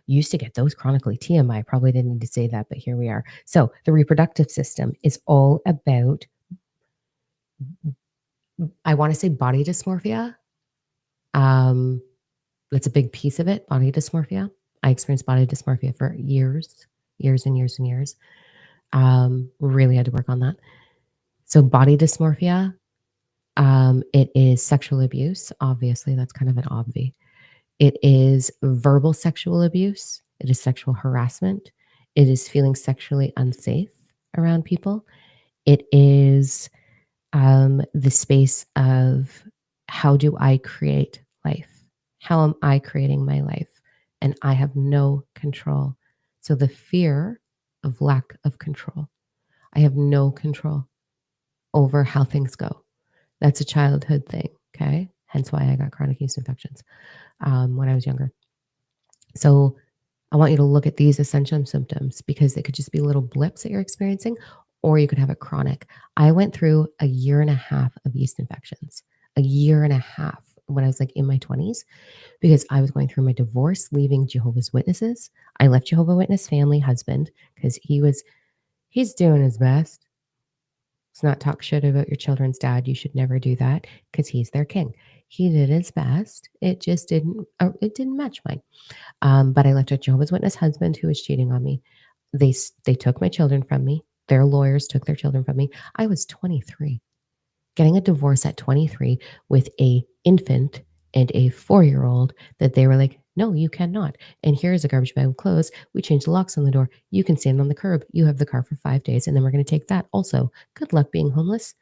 Used to get those chronically. TMI, probably didn't need to say that, but here we are. So the reproductive system is all about, I want to say body dysmorphia. Um, that's a big piece of it, body dysmorphia. I experienced body dysmorphia for years, years and years and years. Really had to work on that. So body dysmorphia, it is sexual abuse. Obviously, that's kind of an obvi. It is verbal sexual abuse. It is sexual harassment. It is feeling sexually unsafe around people. It is the space of how do I create life? How am I creating my life? And I have no control. So the fear of lack of control. I have no control over how things go. That's a childhood thing. Okay. Hence why I got chronic yeast infections when I was younger. So I want you to look at these ascension symptoms because it could just be little blips that you're experiencing, or you could have it chronic. I went through a year and a half of yeast infections, a year and a half when I was like in my 20s, because I was going through my divorce, leaving Jehovah's Witnesses. I left Jehovah Witness family husband because he's doing his best. Let's not talk shit about your children's dad. You should never do that because he's their king. He did his best. It didn't match mine. But I left a Jehovah's Witness husband who was cheating on me. They took my children from me. Their lawyers took their children from me. I was 23, getting a divorce at 23 with a infant and a 4-year-old that they were like, no, you cannot. And here's a garbage bag of clothes. We changed the locks on the door. You can stand on the curb. You have the car for 5 days, and then we're going to take that also. Good luck being homeless.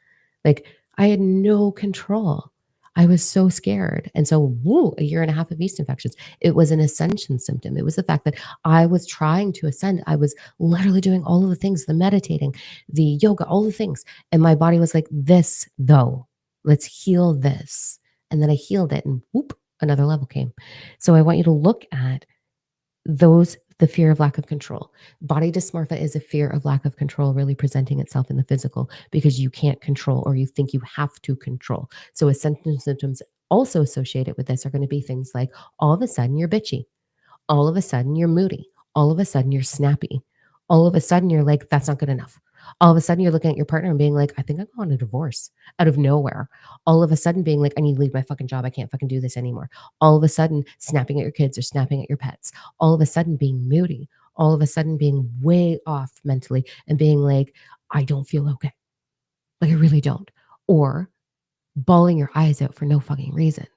Like I had no control. I was so scared. And so, woo, a year and a half of yeast infections. It was an ascension symptom. It was the fact that I was trying to ascend. I was literally doing all of the things, the meditating, the yoga, all the things. And my body was like, this though, let's heal this. And then I healed it and whoop, another level came. So I want you to look at the fear of lack of control. Body dysmorphia is a fear of lack of control really presenting itself in the physical because you can't control or you think you have to control. So ascension symptoms also associated with this are going to be things like all of a sudden you're bitchy. All of a sudden you're moody. All of a sudden you're snappy. All of a sudden you're like, that's not good enough. All of a sudden you're looking at your partner and being like, I think I want a divorce out of nowhere. All of a sudden being like, I need to leave my fucking job. I can't fucking do this anymore. All of a sudden snapping at your kids or snapping at your pets. All of a sudden being moody. All of a sudden being way off mentally and being like, I don't feel okay. Like I really don't. Or bawling your eyes out for no fucking reason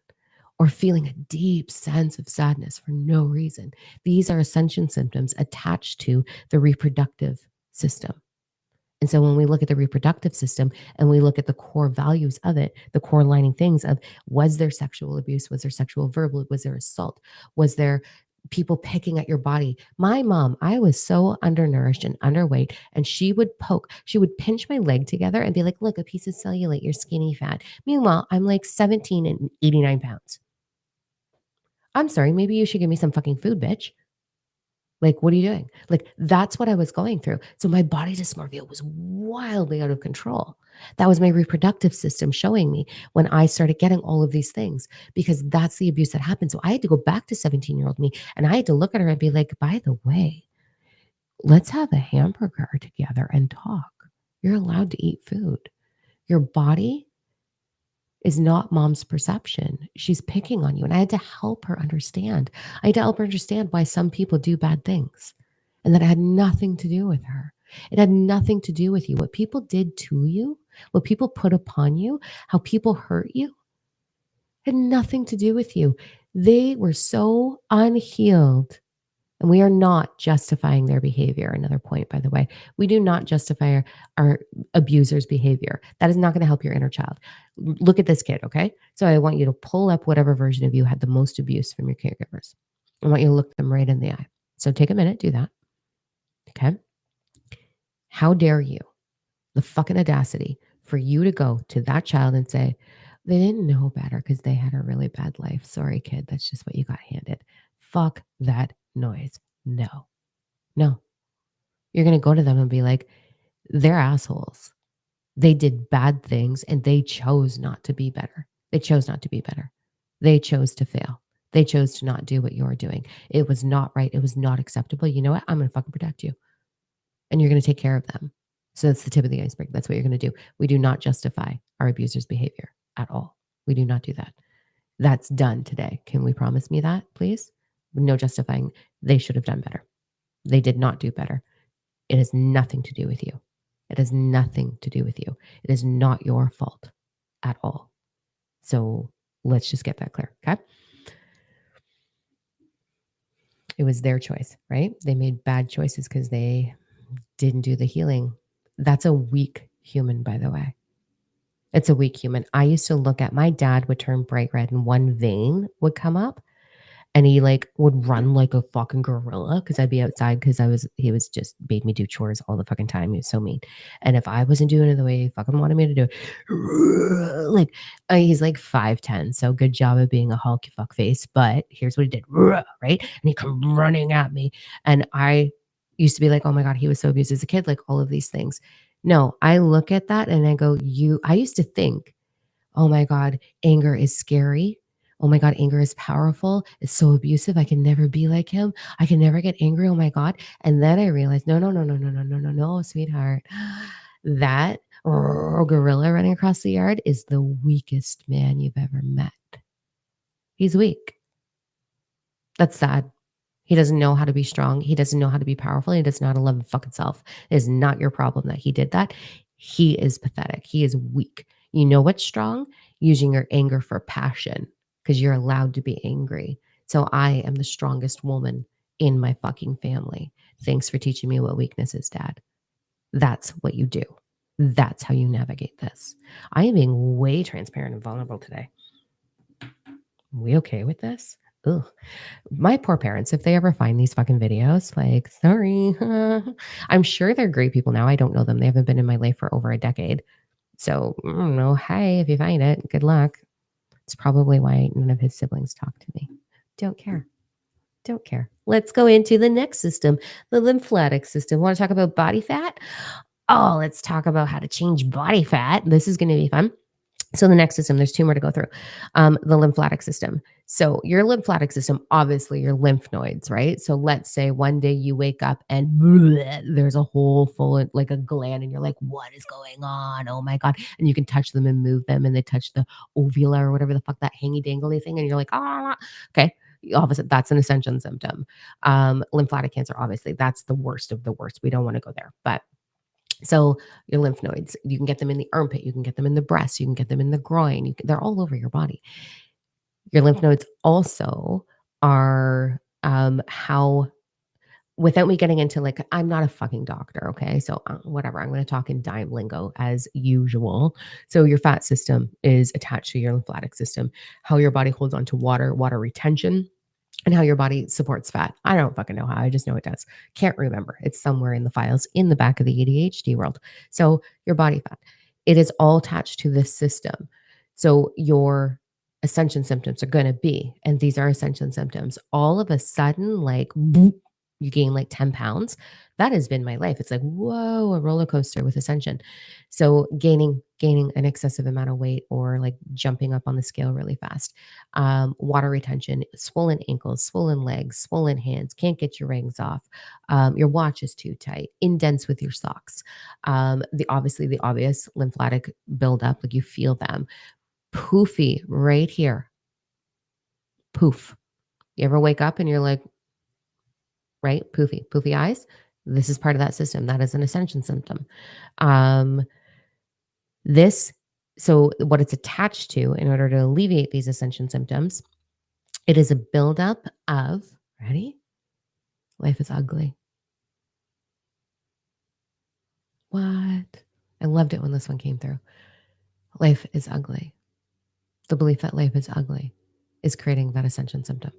or feeling a deep sense of sadness for no reason. These are ascension symptoms attached to the reproductive system. And so when we look at the reproductive system and we look at the core values of it, the core lining things of was there sexual abuse? Was there sexual verbal? Was there assault? Was there people picking at your body? My mom, I was so undernourished and underweight, and she would pinch my leg together and be like, look, a piece of cellulite, you're skinny fat. Meanwhile, I'm like 17 and 89 pounds. I'm sorry, maybe you should give me some fucking food, bitch. Like, what are you doing? Like, that's what I was going through. So my body dysmorphia was wildly out of control. That was my reproductive system showing me when I started getting all of these things because that's the abuse that happened. So I had to go back to 17-year-old me and I had to look at her and be like, by the way, let's have a hamburger together and talk. You're allowed to eat food. Your body is not mom's perception. She's picking on you. And I had to help her understand. I had to help her understand why some people do bad things and that it had nothing to do with her. It had nothing to do with you. What people did to you, what people put upon you, how people hurt you, had nothing to do with you. They were so unhealed. And we are not justifying their behavior. Another point, by the way, we do not justify our abuser's behavior. That is not going to help your inner child. Look at this kid, okay? So I want you to pull up whatever version of you had the most abuse from your caregivers. I want you to look them right in the eye. So take a minute, do that. Okay. How dare you, the fucking audacity for you to go to that child and say, they didn't know better because they had a really bad life. Sorry, kid. That's just what you got handed. Fuck that noise. No, no. You're going to go to them and be like, they're assholes. They did bad things and they chose not to be better. They chose not to be better. They chose to fail. They chose to not do what you're doing. It was not right. It was not acceptable. You know what? I'm going to fucking protect you. And you're going to take care of them. So that's the tip of the iceberg. That's what you're going to do. We do not justify our abuser's behavior at all. We do not do that. That's done today. Can we promise me that, please? No justifying. They should have done better. They did not do better. It has nothing to do with you. It has nothing to do with you. It is not your fault at all. So let's just get that clear. Okay. It was their choice, right? They made bad choices because they didn't do the healing. That's a weak human, by the way. It's a weak human. I used to look at my dad would turn bright red and one vein would come up and he like would run like a fucking gorilla because I'd be outside because he was just made me do chores all the fucking time. He was so mean. And if I wasn't doing it the way he fucking wanted me to do it, like he's like 5'10. So good job of being a Hulk fuck face. But here's what he did, right? And he come running at me. And I used to be like, oh my God, he was so abused as a kid, like all of these things. No, I look at that and I go, I used to think, oh my God, anger is scary. Oh my God, anger is powerful. It's so abusive. I can never be like him. I can never get angry. Oh my God. And then I realized, no, no, no, no, no, no, no, no, no, sweetheart. That gorilla running across the yard is the weakest man you've ever met. He's weak. That's sad. He doesn't know how to be strong. He doesn't know how to be powerful. He doesn't know how to love his fucking self. It is not your problem that he did that. He is pathetic. He is weak. You know what's strong? Using your anger for passion because you're allowed to be angry. So I am the strongest woman in my fucking family. Thanks for teaching me what weakness is, Dad. That's what you do. That's how you navigate this. I am being way transparent and vulnerable today. Are we okay with this? Ugh. My poor parents, if they ever find these fucking videos, like, sorry, I'm sure they're great people now. I don't know them. They haven't been in my life for over a decade. So I don't know. Hi, if you find it, good luck. It's probably why none of his siblings talk to me. Don't care. Don't care. Let's go into the next system, the lymphatic system. Want to talk about body fat? Oh, let's talk about how to change body fat. This is going to be fun. So the next system, there's two more to go through. The lymphatic system. So your lymphatic system, obviously your lymph nodes, right? So let's say one day you wake up and there's a hole full of like a gland and you're like, what is going on? Oh my God. And you can touch them and move them and they touch the ovula or whatever the fuck, that hangy dangly thing. And you're like, ah, okay. Obviously, that's an Ascension symptom. Lymphatic cancer, obviously, that's the worst of the worst. We don't want to go there. But so your lymph nodes, you can get them in the armpit, you can get them in the breast, you can get them in the groin. They're all over your body. Your lymph nodes also are how, without me getting into like, I'm not a fucking doctor, okay? So whatever, I'm going to talk in dime lingo as usual. So your fat system is attached to your lymphatic system, how your body holds on to water retention, and how your body supports fat. I don't fucking know how. I just know it does. Can't remember. It's somewhere in the files in the back of the ADHD world. So your body fat, it is all attached to this system. So your Ascension symptoms are going to be, and these are Ascension symptoms, all of a sudden, like, boop, you gain like 10 pounds. That has been my life. It's like, whoa, a roller coaster with Ascension. So gaining an excessive amount of weight or like jumping up on the scale really fast. Water retention, swollen ankles, swollen legs, swollen hands, can't get your rings off. Your watch is too tight, indents with your socks. The obvious lymphatic buildup, like you feel them. Poofy right here. Poof. You ever wake up and you're like, right? Poofy eyes. This is part of that system. That is an Ascension symptom. Um, this, so what it's attached to in order to alleviate these Ascension symptoms, it is a buildup of, ready? Life is ugly. What? I loved it when this one came through. Life is ugly. The belief that life is ugly is creating that Ascension symptom.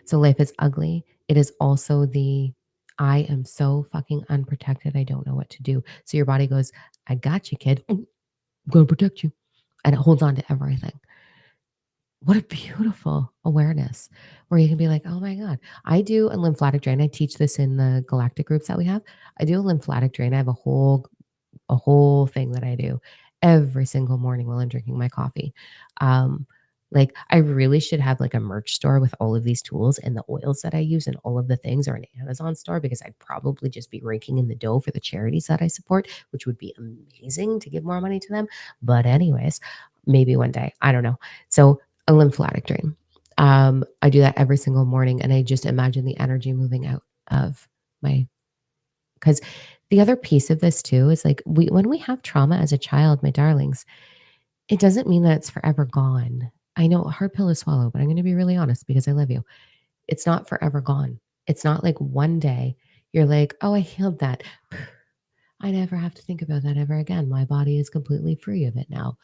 So life is ugly. It is also the I am so fucking unprotected. I don't know what to do. So your body goes, I got you, kid. I'm going to protect you. And it holds on to everything. What a beautiful awareness where you can be like, oh my God, I do a lymphatic drain. I teach this in the galactic groups that we have. I do a lymphatic drain. I have a whole thing that I do every single morning while I'm drinking my coffee. Like I really should have like a merch store with all of these tools and the oils that I use and all of the things, or an Amazon store, because I'd probably just be raking in the dough for the charities that I support, which would be amazing to give more money to them. But anyways, maybe one day, I don't know. So a lymphatic drain. I do that every single morning, and I just imagine the energy moving out of my, because the other piece of this too is like when we have trauma as a child, my darlings, it doesn't mean that it's forever gone. I know a hard pill to swallow, but I'm going to be really honest because I love you. It's not forever gone. It's not like one day you're like, oh, I healed that. I never have to think about that ever again. My body is completely free of it now.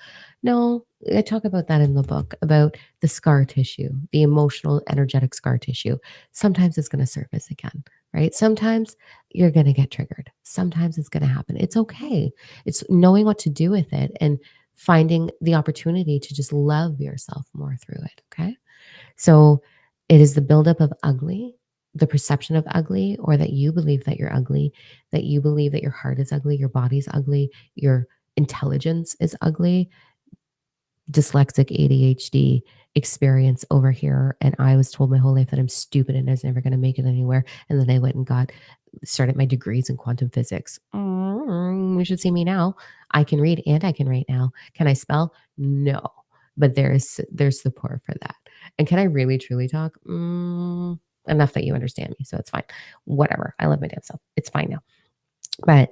No, I talk about that in the book about the scar tissue, the emotional, energetic scar tissue. Sometimes it's going to surface again, right? Sometimes you're going to get triggered. Sometimes it's going to happen. It's okay. It's knowing what to do with it and finding the opportunity to just love yourself more through it. Okay. So it is the buildup of ugly, the perception of ugly, or that you believe that you're ugly, that you believe that your heart is ugly, your body's ugly, your intelligence is ugly, dyslexic ADHD experience over here. And I was told my whole life that I'm stupid and I was never going to make it anywhere. And then I went and started my degrees in quantum physics. You should see me now. I can read and I can write now. Can I spell? No. But there's support for that. And can I really truly talk? Enough that you understand me. So it's fine. Whatever. I love my damn self. It's fine now. But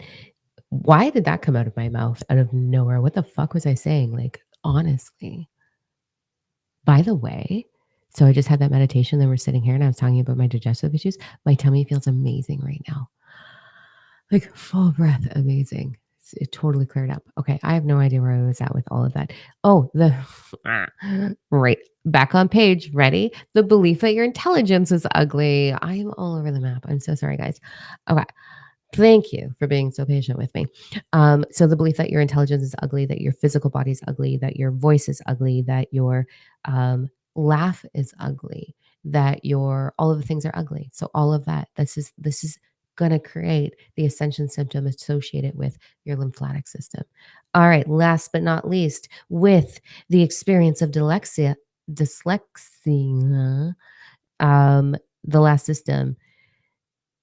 why did that come out of my mouth out of nowhere? What the fuck was I saying? Like, honestly. By the way, so I just had that meditation. Then we're sitting here and I was talking about my digestive issues. My tummy feels amazing right now. Like full breath, amazing. It totally cleared up. Okay, I have no idea where I was at with all of that. Oh, right back on page. Ready? The belief that your intelligence is ugly. I am all over the map. I'm so sorry, guys. Okay. Thank you for being so patient with me. So the belief that your intelligence is ugly, that your physical body is ugly, that your voice is ugly, that your laugh is ugly, that your all of the things are ugly. So all of that, this is going to create the Ascension symptom associated with your lymphatic system. All right, last but not least, with the experience of dyslexia, the last system,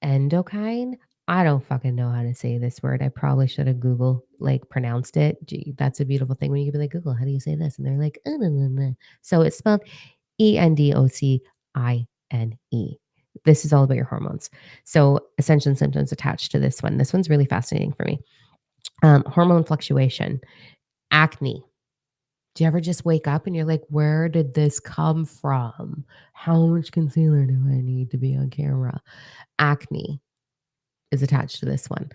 endocrine. I don't fucking know how to say this word. I probably should have Google like pronounced it. Gee, that's a beautiful thing when you can be like, Google, how do you say this? And they're like, nah, nah, nah." So it's spelled Endocine. This is all about your hormones. So Ascension symptoms attached to this one. This one's really fascinating for me. Hormone fluctuation, acne. Do you ever just wake up and you're like, where did this come from? How much concealer do I need to be on camera? Acne is attached to this one.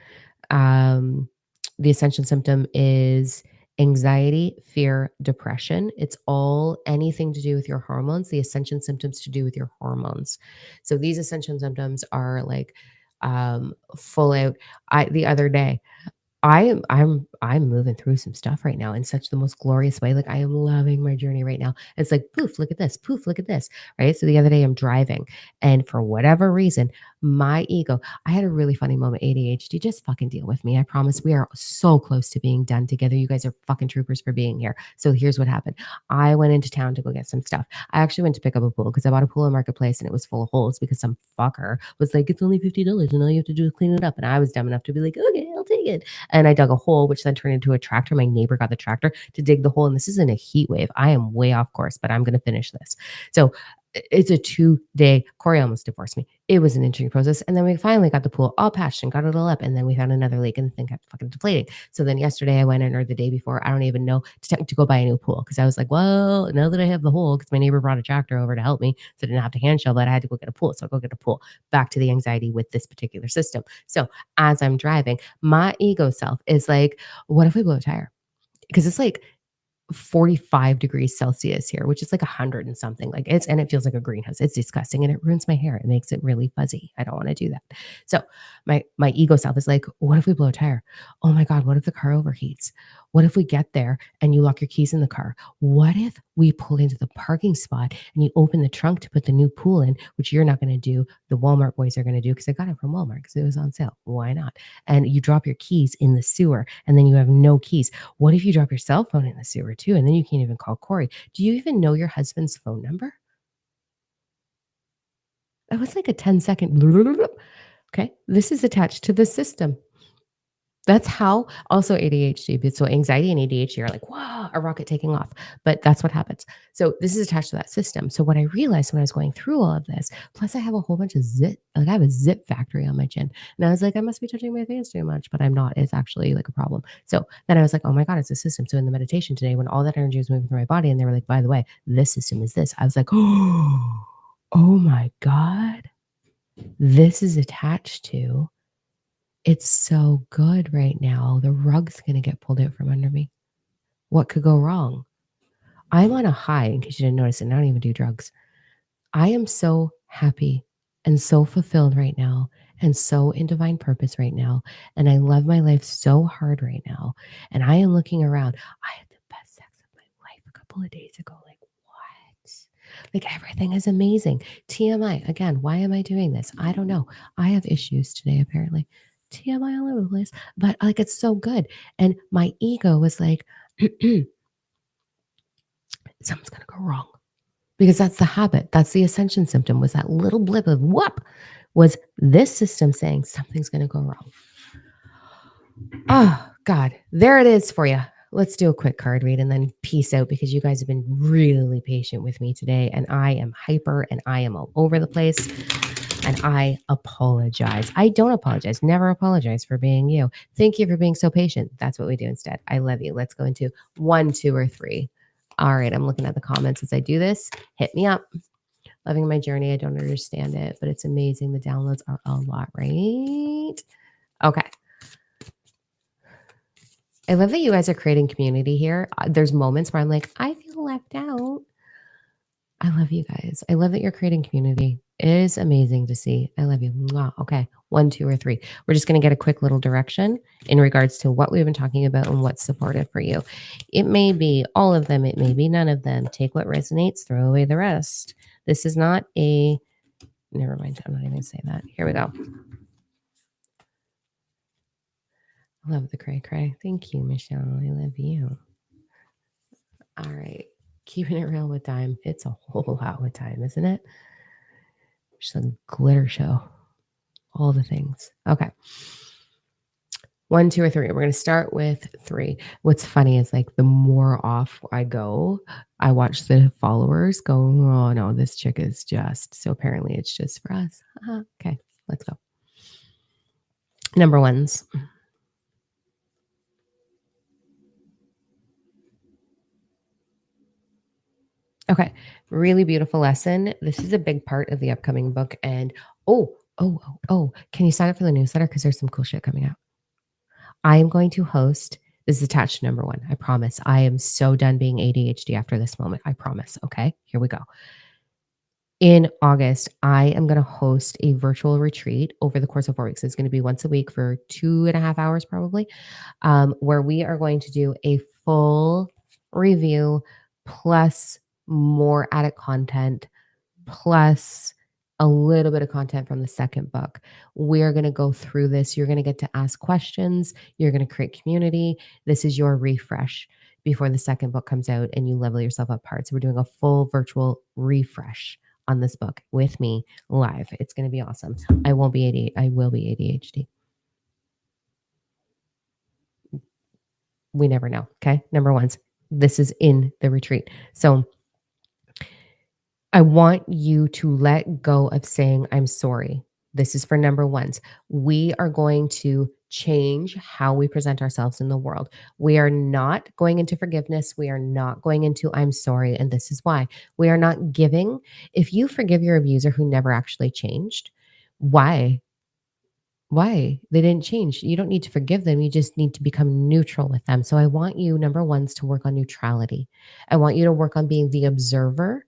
The Ascension symptom is anxiety, fear, depression. It's all anything to do with your hormones. The Ascension symptoms to do with your hormones. So these Ascension symptoms are like full out. The other day, I'm moving through some stuff right now in such the most glorious way. Like I am loving my journey right now. It's like poof, look at this, poof, look at this. Right. So the other day I'm driving, and for whatever reason, My ego, I had a really funny moment. ADHD, just fucking deal with me. I promise we are so close to being done together. You guys are fucking troopers for being here. So here's what happened. I went into town to go get some stuff. I actually went to pick up a pool because I bought a pool in Marketplace and it was full of holes because some fucker was like, it's only $50 and all you have to do is clean it up. And I was dumb enough to be like, okay, I'll take it. And I dug a hole, which then turned into a tractor. My neighbor got the tractor to dig the hole. And this isn't a heat wave. I am way off course, but I'm going to finish this. So it's a 2-day, Corey almost divorced me. It was an interesting process. And then we finally got the pool all patched and got it all up. And then we found another leak and the thing kept fucking deflating. So then yesterday I went in, or the day before, I don't even know, to go buy a new pool. Cause I was like, well, now that I have the hole, because my neighbor brought a tractor over to help me, so I didn't have to hand shovel it, I had to go get a pool. So I go get a pool. Back to the anxiety with this particular system. So as I'm driving, my ego self is like, what if we blow a tire? Because it's like 45 degrees Celsius here, which is like 100 and something. Like and it feels like a greenhouse. It's disgusting and it ruins my hair. It makes it really fuzzy. I don't want to do that. So my ego self is like, what if we blow a tire? Oh my God, what if the car overheats? What if we get there and you lock your keys in the car? What if we pull into the parking spot and you open the trunk to put the new pool in, which you're not going to do. The Walmart boys are going to do because I got it from Walmart because it was on sale. Why not? And you drop your keys in the sewer and then you have no keys. What if you drop your cell phone in the sewer too? And then you can't even call Corey. Do you even know your husband's phone number? That was like a 10-second. Okay. This is attached to the system. That's how also ADHD. So anxiety and ADHD are like, wow, a rocket taking off. But that's what happens. So this is attached to that system. So what I realized when I was going through all of this, plus I have a whole bunch of like I have a zit factory on my chin. And I was like, I must be touching my face too much, but I'm not. It's actually like a problem. So then I was like, oh my God, it's a system. So in the meditation today, when all that energy was moving through my body and they were like, by the way, this system is this, I was like, oh my God, this is attached to. It's so good right now. The rug's going to get pulled out from under me. What could go wrong? I'm on a high, in case you didn't notice, and I don't even do drugs. I am so happy and so fulfilled right now and so in divine purpose right now. And I love my life so hard right now. And I am looking around. I had the best sex of my life a couple of days ago. Like, what? Like, everything is amazing. TMI. Again, why am I doing this? I don't know. I have issues today, apparently. TMI all over the place. But like, it's so good. And my ego was like, something's going to go wrong. Because that's the habit. That's the ascension symptom, was that little blip of whoop, was this system saying something's going to go wrong. Oh, God. There it is for you. Let's do a quick card read and then peace out, because you guys have been really patient with me today. And I am hyper and I am all over the place. And I apologize. I don't apologize. Never apologize for being you. Thank you for being so patient. That's what we do instead. I love you. Let's go into 1, 2, or 3. All right. I'm looking at the comments as I do this. Hit me up. Loving my journey. I don't understand it, but it's amazing. The downloads are a lot, right? Okay. I love that you guys are creating community here. There's moments where I'm like, I feel left out. I love you guys. I love that you're creating community. It is amazing to see. I love you. Mwah. Okay. 1, 2, or 3. We're just going to get a quick little direction in regards to what we've been talking about and what's supportive for you. It may be all of them. It may be none of them. Take what resonates, throw away the rest. This is not a, never mind. I'm not even going to say that. Here we go. I love the cray cray. Thank you, Michelle. I love you. All right. Keeping it real with time. It's a whole lot with time, isn't it? Just a glitter show. All the things. Okay. 1, 2, or 3. We're going to start with 3. What's funny is like the more off I go, I watch the followers go, oh no, this chick is just, so apparently it's just for us. Okay. Let's go. Number 1s. Okay. Really beautiful lesson. This is a big part of the upcoming book. And can you sign up for the newsletter? Because there's some cool shit coming out. I am going to host, this is attached to number 1. I promise. I am so done being ADHD after this moment. I promise. Okay. Here we go. In August, I am going to host a virtual retreat over the course of 4 weeks. It's going to be once a week for 2.5 hours, probably, where we are going to do a full review plus more added content plus a little bit of content from the second book. We're going to go through this. You're going to get to ask questions. You're going to create community. This is your refresh before the second book comes out and you level yourself up hard. So we're doing a full virtual refresh on this book with me live. It's going to be awesome. I won't be ADHD. I will be ADHD. We never know. Okay. Number one's this is in the retreat. So I want you to let go of saying, I'm sorry. This is for number ones. We are going to change how we present ourselves in the world. We are not going into forgiveness. We are not going into, I'm sorry. And this is why we are not giving. If you forgive your abuser who never actually changed, why? Why? They didn't change. You don't need to forgive them. You just need to become neutral with them. So I want you, number ones, to work on neutrality. I want you to work on being the observer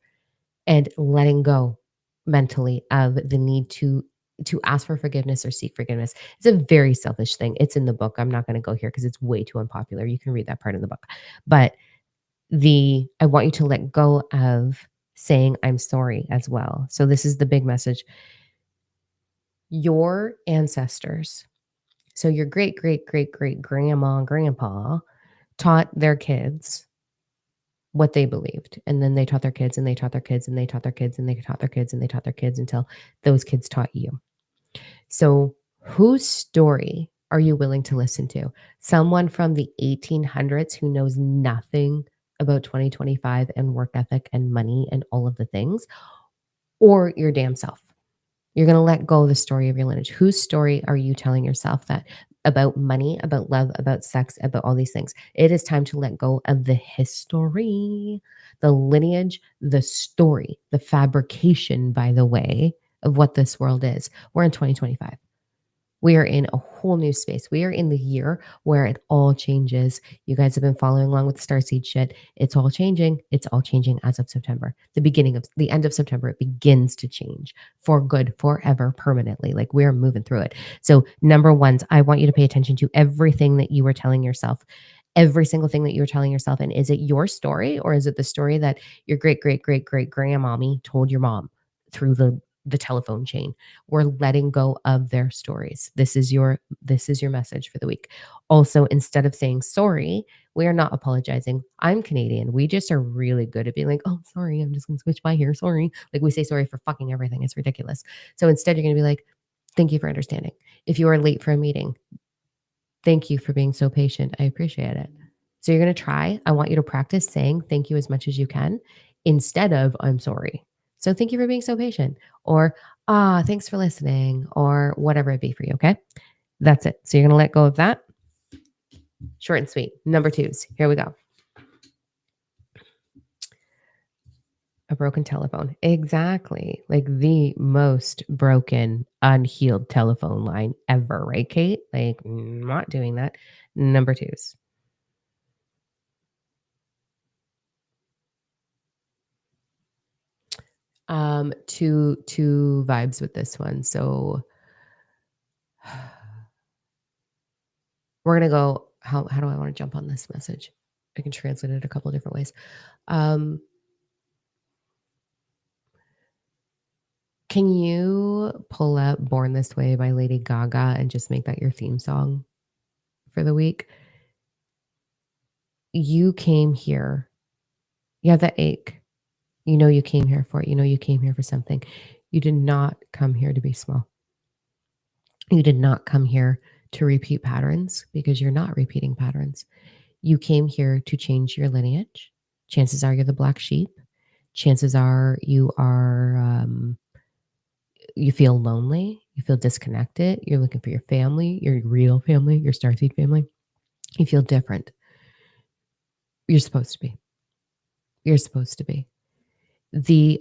and letting go mentally of the need to ask for forgiveness or seek forgiveness. It's a very selfish thing. It's in the book. I'm not going to go here because it's way too unpopular. You can read that part in the book. But I want you to let go of saying I'm sorry as well. So this is the big message. Your ancestors, so your great great great great grandma and grandpa taught their kids what they believed. And then they taught their kids and they taught their kids and they taught their kids and they taught their kids and they taught their kids until those kids taught you. So, whose story are you willing to listen to? Someone from the 1800s who knows nothing about 2025 and work ethic and money and all of the things, or your damn self? You're going to let go of the story of your lineage. Whose story are you telling yourself that about money, about love, about sex, about all these things? It is time to let go of the history, the lineage, the story, the fabrication, by the way, of what this world is. We're in 2025. We are in a whole new space. We are in the year where it all changes. You guys have been following along with the starseed shit. It's all changing. It's all changing as of September. The end of September, it begins to change for good, forever, permanently. Like we're moving through it. So, number ones, I want you to pay attention to everything that you were telling yourself. Every single thing that you were telling yourself. And is it your story or is it the story that your great, great, great, great grandmommy told your mom through the telephone chain? We're letting go of their stories. This is your message for the week. Also, instead of saying sorry, we are not apologizing. I'm Canadian. We just are really good at being like, oh, sorry, I'm just gonna switch by here. Sorry. Like we say sorry for fucking everything. It's ridiculous. So instead, you're gonna be like, thank you for understanding. If you are late for a meeting, thank you for being so patient. I appreciate it. So you're going to try. I want you to practice saying thank you as much as you can instead of I'm sorry. So thank you for being so patient or thanks for listening or whatever it be for you. Okay. That's it. So you're going to let go of that. Short and sweet. Number twos. Here we go. A broken telephone. Exactly. Like the most broken, unhealed telephone line ever, right, Kate? Like, not doing that. Number twos. Two vibes with this one. So we're gonna go. How do I want to jump on this message? I can translate it a couple of different ways. Can you pull up "Born This Way" by Lady Gaga and just make that your theme song for the week? You came here. You have that ache. You know you came here for it. You know you came here for something. You did not come here to be small. You did not come here to repeat patterns because you're not repeating patterns. You came here to change your lineage. Chances are you're the black sheep. Chances are you feel lonely. You feel disconnected. You're looking for your family, your real family, your starseed family. You feel different. You're supposed to be. You're supposed to be.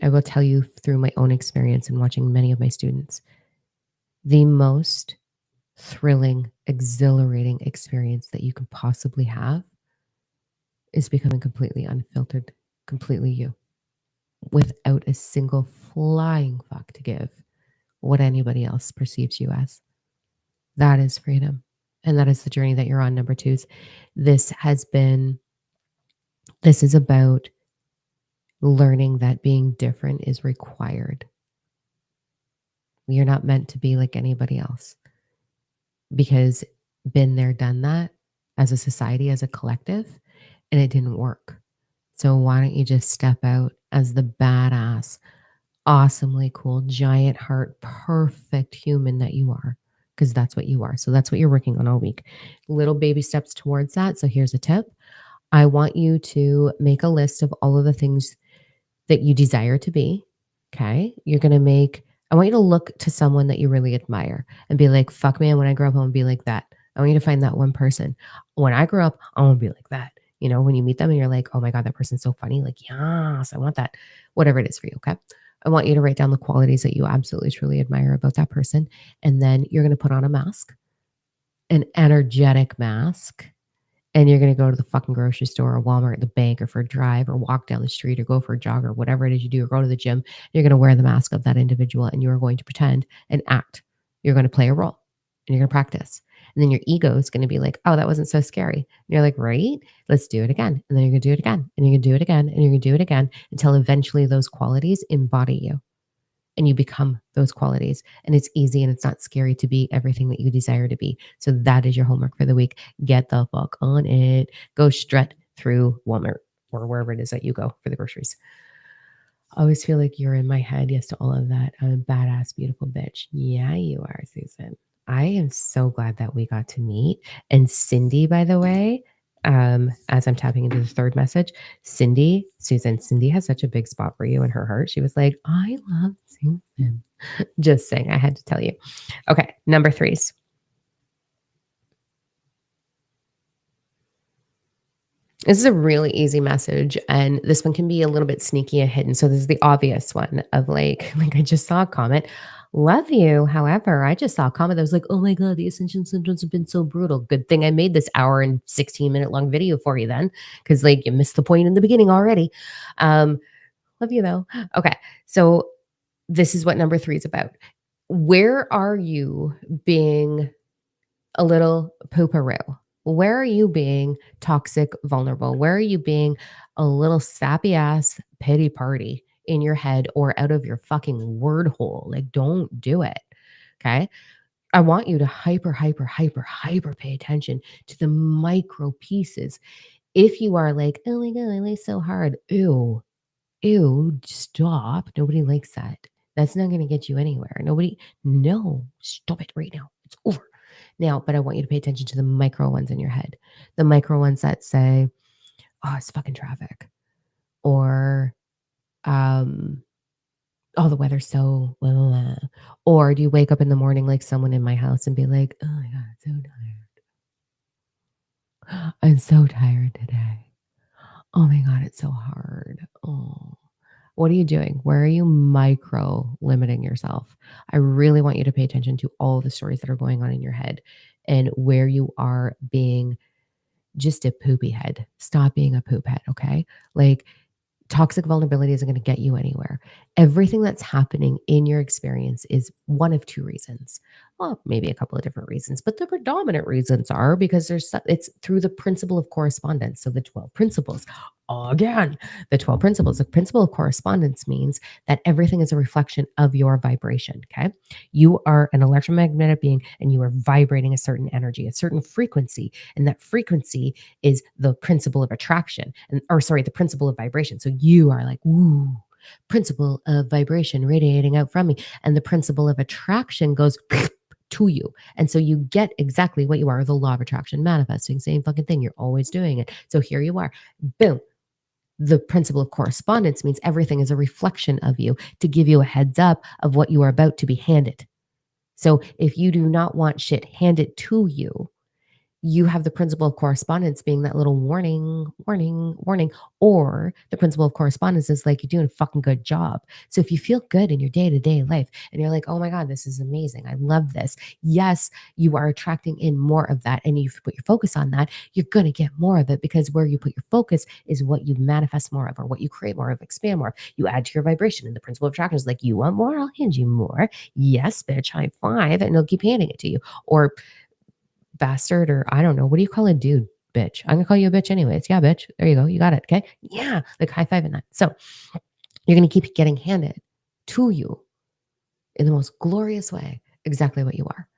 I will tell you through my own experience and watching many of my students, the most thrilling, exhilarating experience that you can possibly have is becoming completely unfiltered, completely you, without a single flying fuck to give what anybody else perceives you as. That is freedom. And that is the journey that you're on, number twos. This is about learning that being different is required. You're not meant to be like anybody else because been there, done that as a society, as a collective, and it didn't work. So why don't you just step out as the badass, awesomely cool, giant heart, perfect human that you are? Because that's what you are. So that's what you're working on all week. Little baby steps towards that. So here's a tip. I want you to make a list of all of the things that you desire to be. Okay. I want you to look to someone that you really admire and be like, fuck man, when I grow up, I want to be like that. I want you to find that one person. When I grow up, I want to be like that. You know, when you meet them and you're like, oh my God, that person's so funny. Like, yes, I want that. Whatever it is for you. Okay. I want you to write down the qualities that you absolutely truly admire about that person. And then you're going to put on a mask, an energetic mask, and you're going to go to the fucking grocery store or Walmart, the bank, or for a drive, or walk down the street, or go for a jog, or whatever it is you do, or go to the gym. You're going to wear the mask of that individual and you are going to pretend and act. You're going to play a role and you're going to practice. And then your ego is going to be like, oh, that wasn't so scary. And you're like, right, let's do it again. And then you're going to do it again. And you're going to do it again. And you're going to do it again until eventually those qualities embody you and you become those qualities. And it's easy and it's not scary to be everything that you desire to be. So that is your homework for the week. Get the fuck on it. Go strut through Walmart or wherever it is that you go for the groceries. I always feel like you're in my head. Yes to all of that. I'm a badass, beautiful bitch. Yeah, you are, Susan. I am so glad that we got to meet. And Cindy, by the way, as I'm tapping into the third message, Cindy has such a big spot for you in her heart. She was like, I love Susan. Just saying, I had to tell you. Okay, number threes. This is a really easy message, and this one can be a little bit sneaky and hidden. So this is the obvious one of like I just saw a comment. Love you. However, I just saw a comment that was like, oh my God, the Ascension symptoms have been so brutal. Good thing I made this hour and 16-minute long video for you then, because like you missed the point in the beginning already. Love you though. Okay. So this is what number three is about. Where are you being a little pooperoo? Where are you being toxic, vulnerable? Where are you being a little sappy ass pity party in your head or out of your fucking word hole? Like, don't do it. Okay. I want you to hyper pay attention to the micro pieces. If you are like, oh my God, I lay so hard. Ew, stop. Nobody likes that. That's not going to get you anywhere. No, stop it right now. It's over. Now, but I want you to pay attention to the micro ones in your head. The micro ones that say, oh, it's fucking traffic. Or, oh, the weather's so blah, blah, blah. Or do you wake up in the morning like someone in my house and be like, oh my God, so tired. I'm so tired today. Oh my God, it's so hard. Oh. What are you doing? Where are you micro limiting yourself? I really want you to pay attention to all the stories that are going on in your head and where you are being just a poopy head. Stop being a poop head, okay? Like toxic vulnerability isn't going to get you anywhere. Everything that's happening in your experience is one of two reasons. Well, maybe a couple of different reasons, but the predominant reasons are because it's through the principle of correspondence. So the 12 principles. Again, the 12 principles. The principle of correspondence means that everything is a reflection of your vibration. Okay. You are an electromagnetic being and you are vibrating a certain energy, a certain frequency. And that frequency is the principle of attraction the principle of vibration. So you are like, woo, principle of vibration radiating out from me. And the principle of attraction goes to you. And so you get exactly what you are, the law of attraction manifesting, same fucking thing. You're always doing it. So here you are. Boom. The principle of correspondence means everything is a reflection of you to give you a heads up of what you are about to be handed. So if you do not want shit handed to you, you have the principle of correspondence being that little warning, or the principle of correspondence is like you're doing a fucking good job. So if you feel good in your day-to-day life and you're like, oh my God, this is amazing. I love this. Yes, you are attracting in more of that. And you put your focus on that, you're going to get more of it because where you put your focus is what you manifest more of or what you create more of, expand more of. You add to your vibration. And the principle of attraction is like, you want more? I'll hand you more. Yes, bitch, high five. And they'll keep handing it to you. Or bastard, or I don't know. What do you call a dude? Bitch. I'm gonna call you a bitch anyways. Yeah, bitch. There you go. You got it. Okay. Yeah. Like high five and that. So you're gonna keep getting handed to you in the most glorious way, exactly what you are.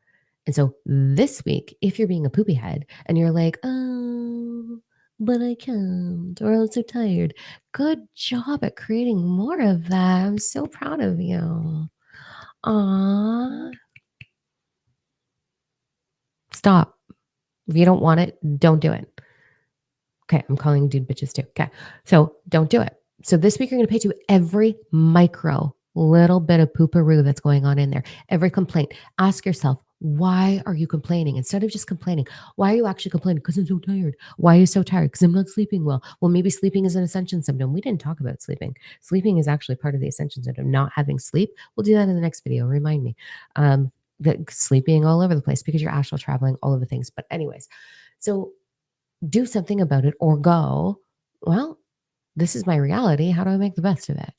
And so this week, if you're being a poopy head and you're like, oh, but I can't, or I'm so tired, good job at creating more of that. I'm so proud of you. Aw. Stop. If you don't want it, don't do it. Okay, I'm calling dude bitches too. Okay, so don't do it. So this week you're going to pay to every micro little bit of pooperoo that's going on in there, every complaint. Ask yourself, why are you complaining? Instead of just complaining, why are you actually complaining? Because I'm so tired. Why are you so tired? Because I'm not sleeping well. Well, maybe sleeping is an ascension symptom. We didn't talk about sleeping. Sleeping is actually part of the ascension symptom. Not having sleep. We'll do that in the next video. Remind me. That sleeping all over the place because you're astral traveling, all of the things. But anyways, so do something about it or go, well, this is my reality. How do I make the best of it?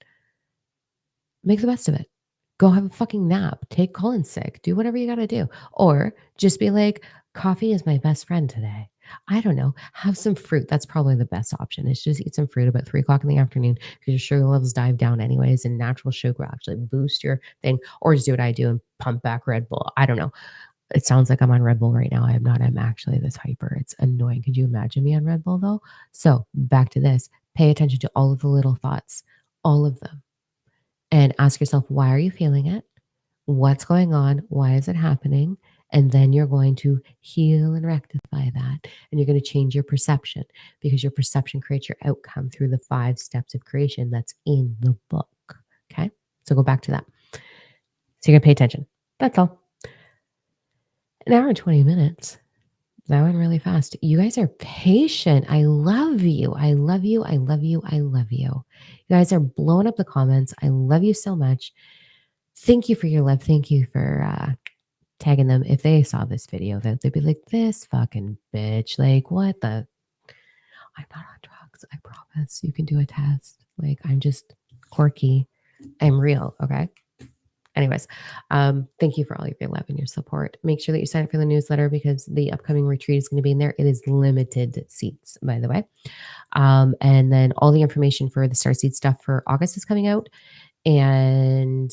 Make the best of it. Go have a fucking nap. Take Colin sick. Do whatever you got to do. Or just be like, coffee is my best friend today. I don't know. Have some fruit. That's probably the best option. Is just eat some fruit about 3 o'clock in the afternoon because your sugar levels dive down anyways, and natural sugar will actually boost your thing. Or just do what I do and pump back Red Bull. I don't know. It sounds like I'm on Red Bull right now. I am not. I'm actually this hyper. It's annoying. Could you imagine me on Red Bull though? So back to this. Pay attention to all of the little thoughts, all of them, and ask yourself, why are you feeling it? What's going on? Why is it happening? And then you're going to heal and rectify that. And you're going to change your perception because your perception creates your outcome through the 5 steps of creation that's in the book. Okay. So go back to that. So you're going to pay attention. That's all. An hour and 20 minutes. That went really fast. You guys are patient. I love you. I love you. I love you. I love you. You guys are blowing up the comments. I love you so much. Thank you for your love. Thank you for tagging them. If they saw this video, they'd be like, this fucking bitch. Like, what the? I'm not on drugs. I promise. You can do a test. Like, I'm just quirky. I'm real. Okay. Anyways, thank you for all of your love and your support. Make sure that you sign up for the newsletter because the upcoming retreat is going to be in there. It is limited seats, by the way. And then all the information for the Starseed stuff for August is coming out. And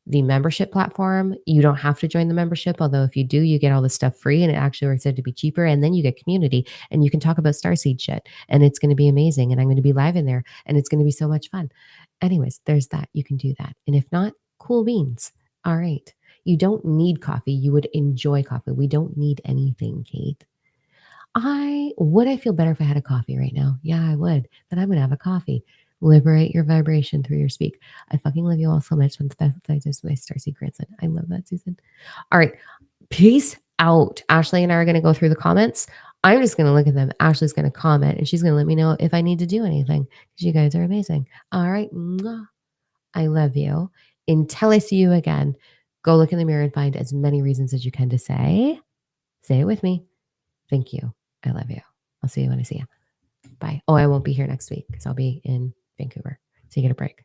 the membership platform, you don't have to join the membership. Although if you do, you get all this stuff free and it actually works out to be cheaper. And then you get community and you can talk about Starseed shit. And it's going to be amazing. And I'm going to be live in there and it's going to be so much fun. Anyways, there's that. You can do that. And if not, cool beans. All right. You don't need coffee. You would enjoy coffee. We don't need anything, Kate. I feel better if I had a coffee right now. Yeah, I would. Then I'm going to have a coffee. Liberate your vibration through your speak. I fucking love you all so much. Once that I just my Starseed grandson. I love that, Susan. All right. Peace out. Ashley and I are going to go through the comments. I'm just going to look at them. Ashley's going to comment and she's going to let me know if I need to do anything because you guys are amazing. All right. Mwah. I love you. Until I see you again, go look in the mirror and find as many reasons as you can to say it with me. Thank you. I love you. I'll see you when I see you. Bye. Oh, I won't be here next week because I'll be in Vancouver. So you get a break.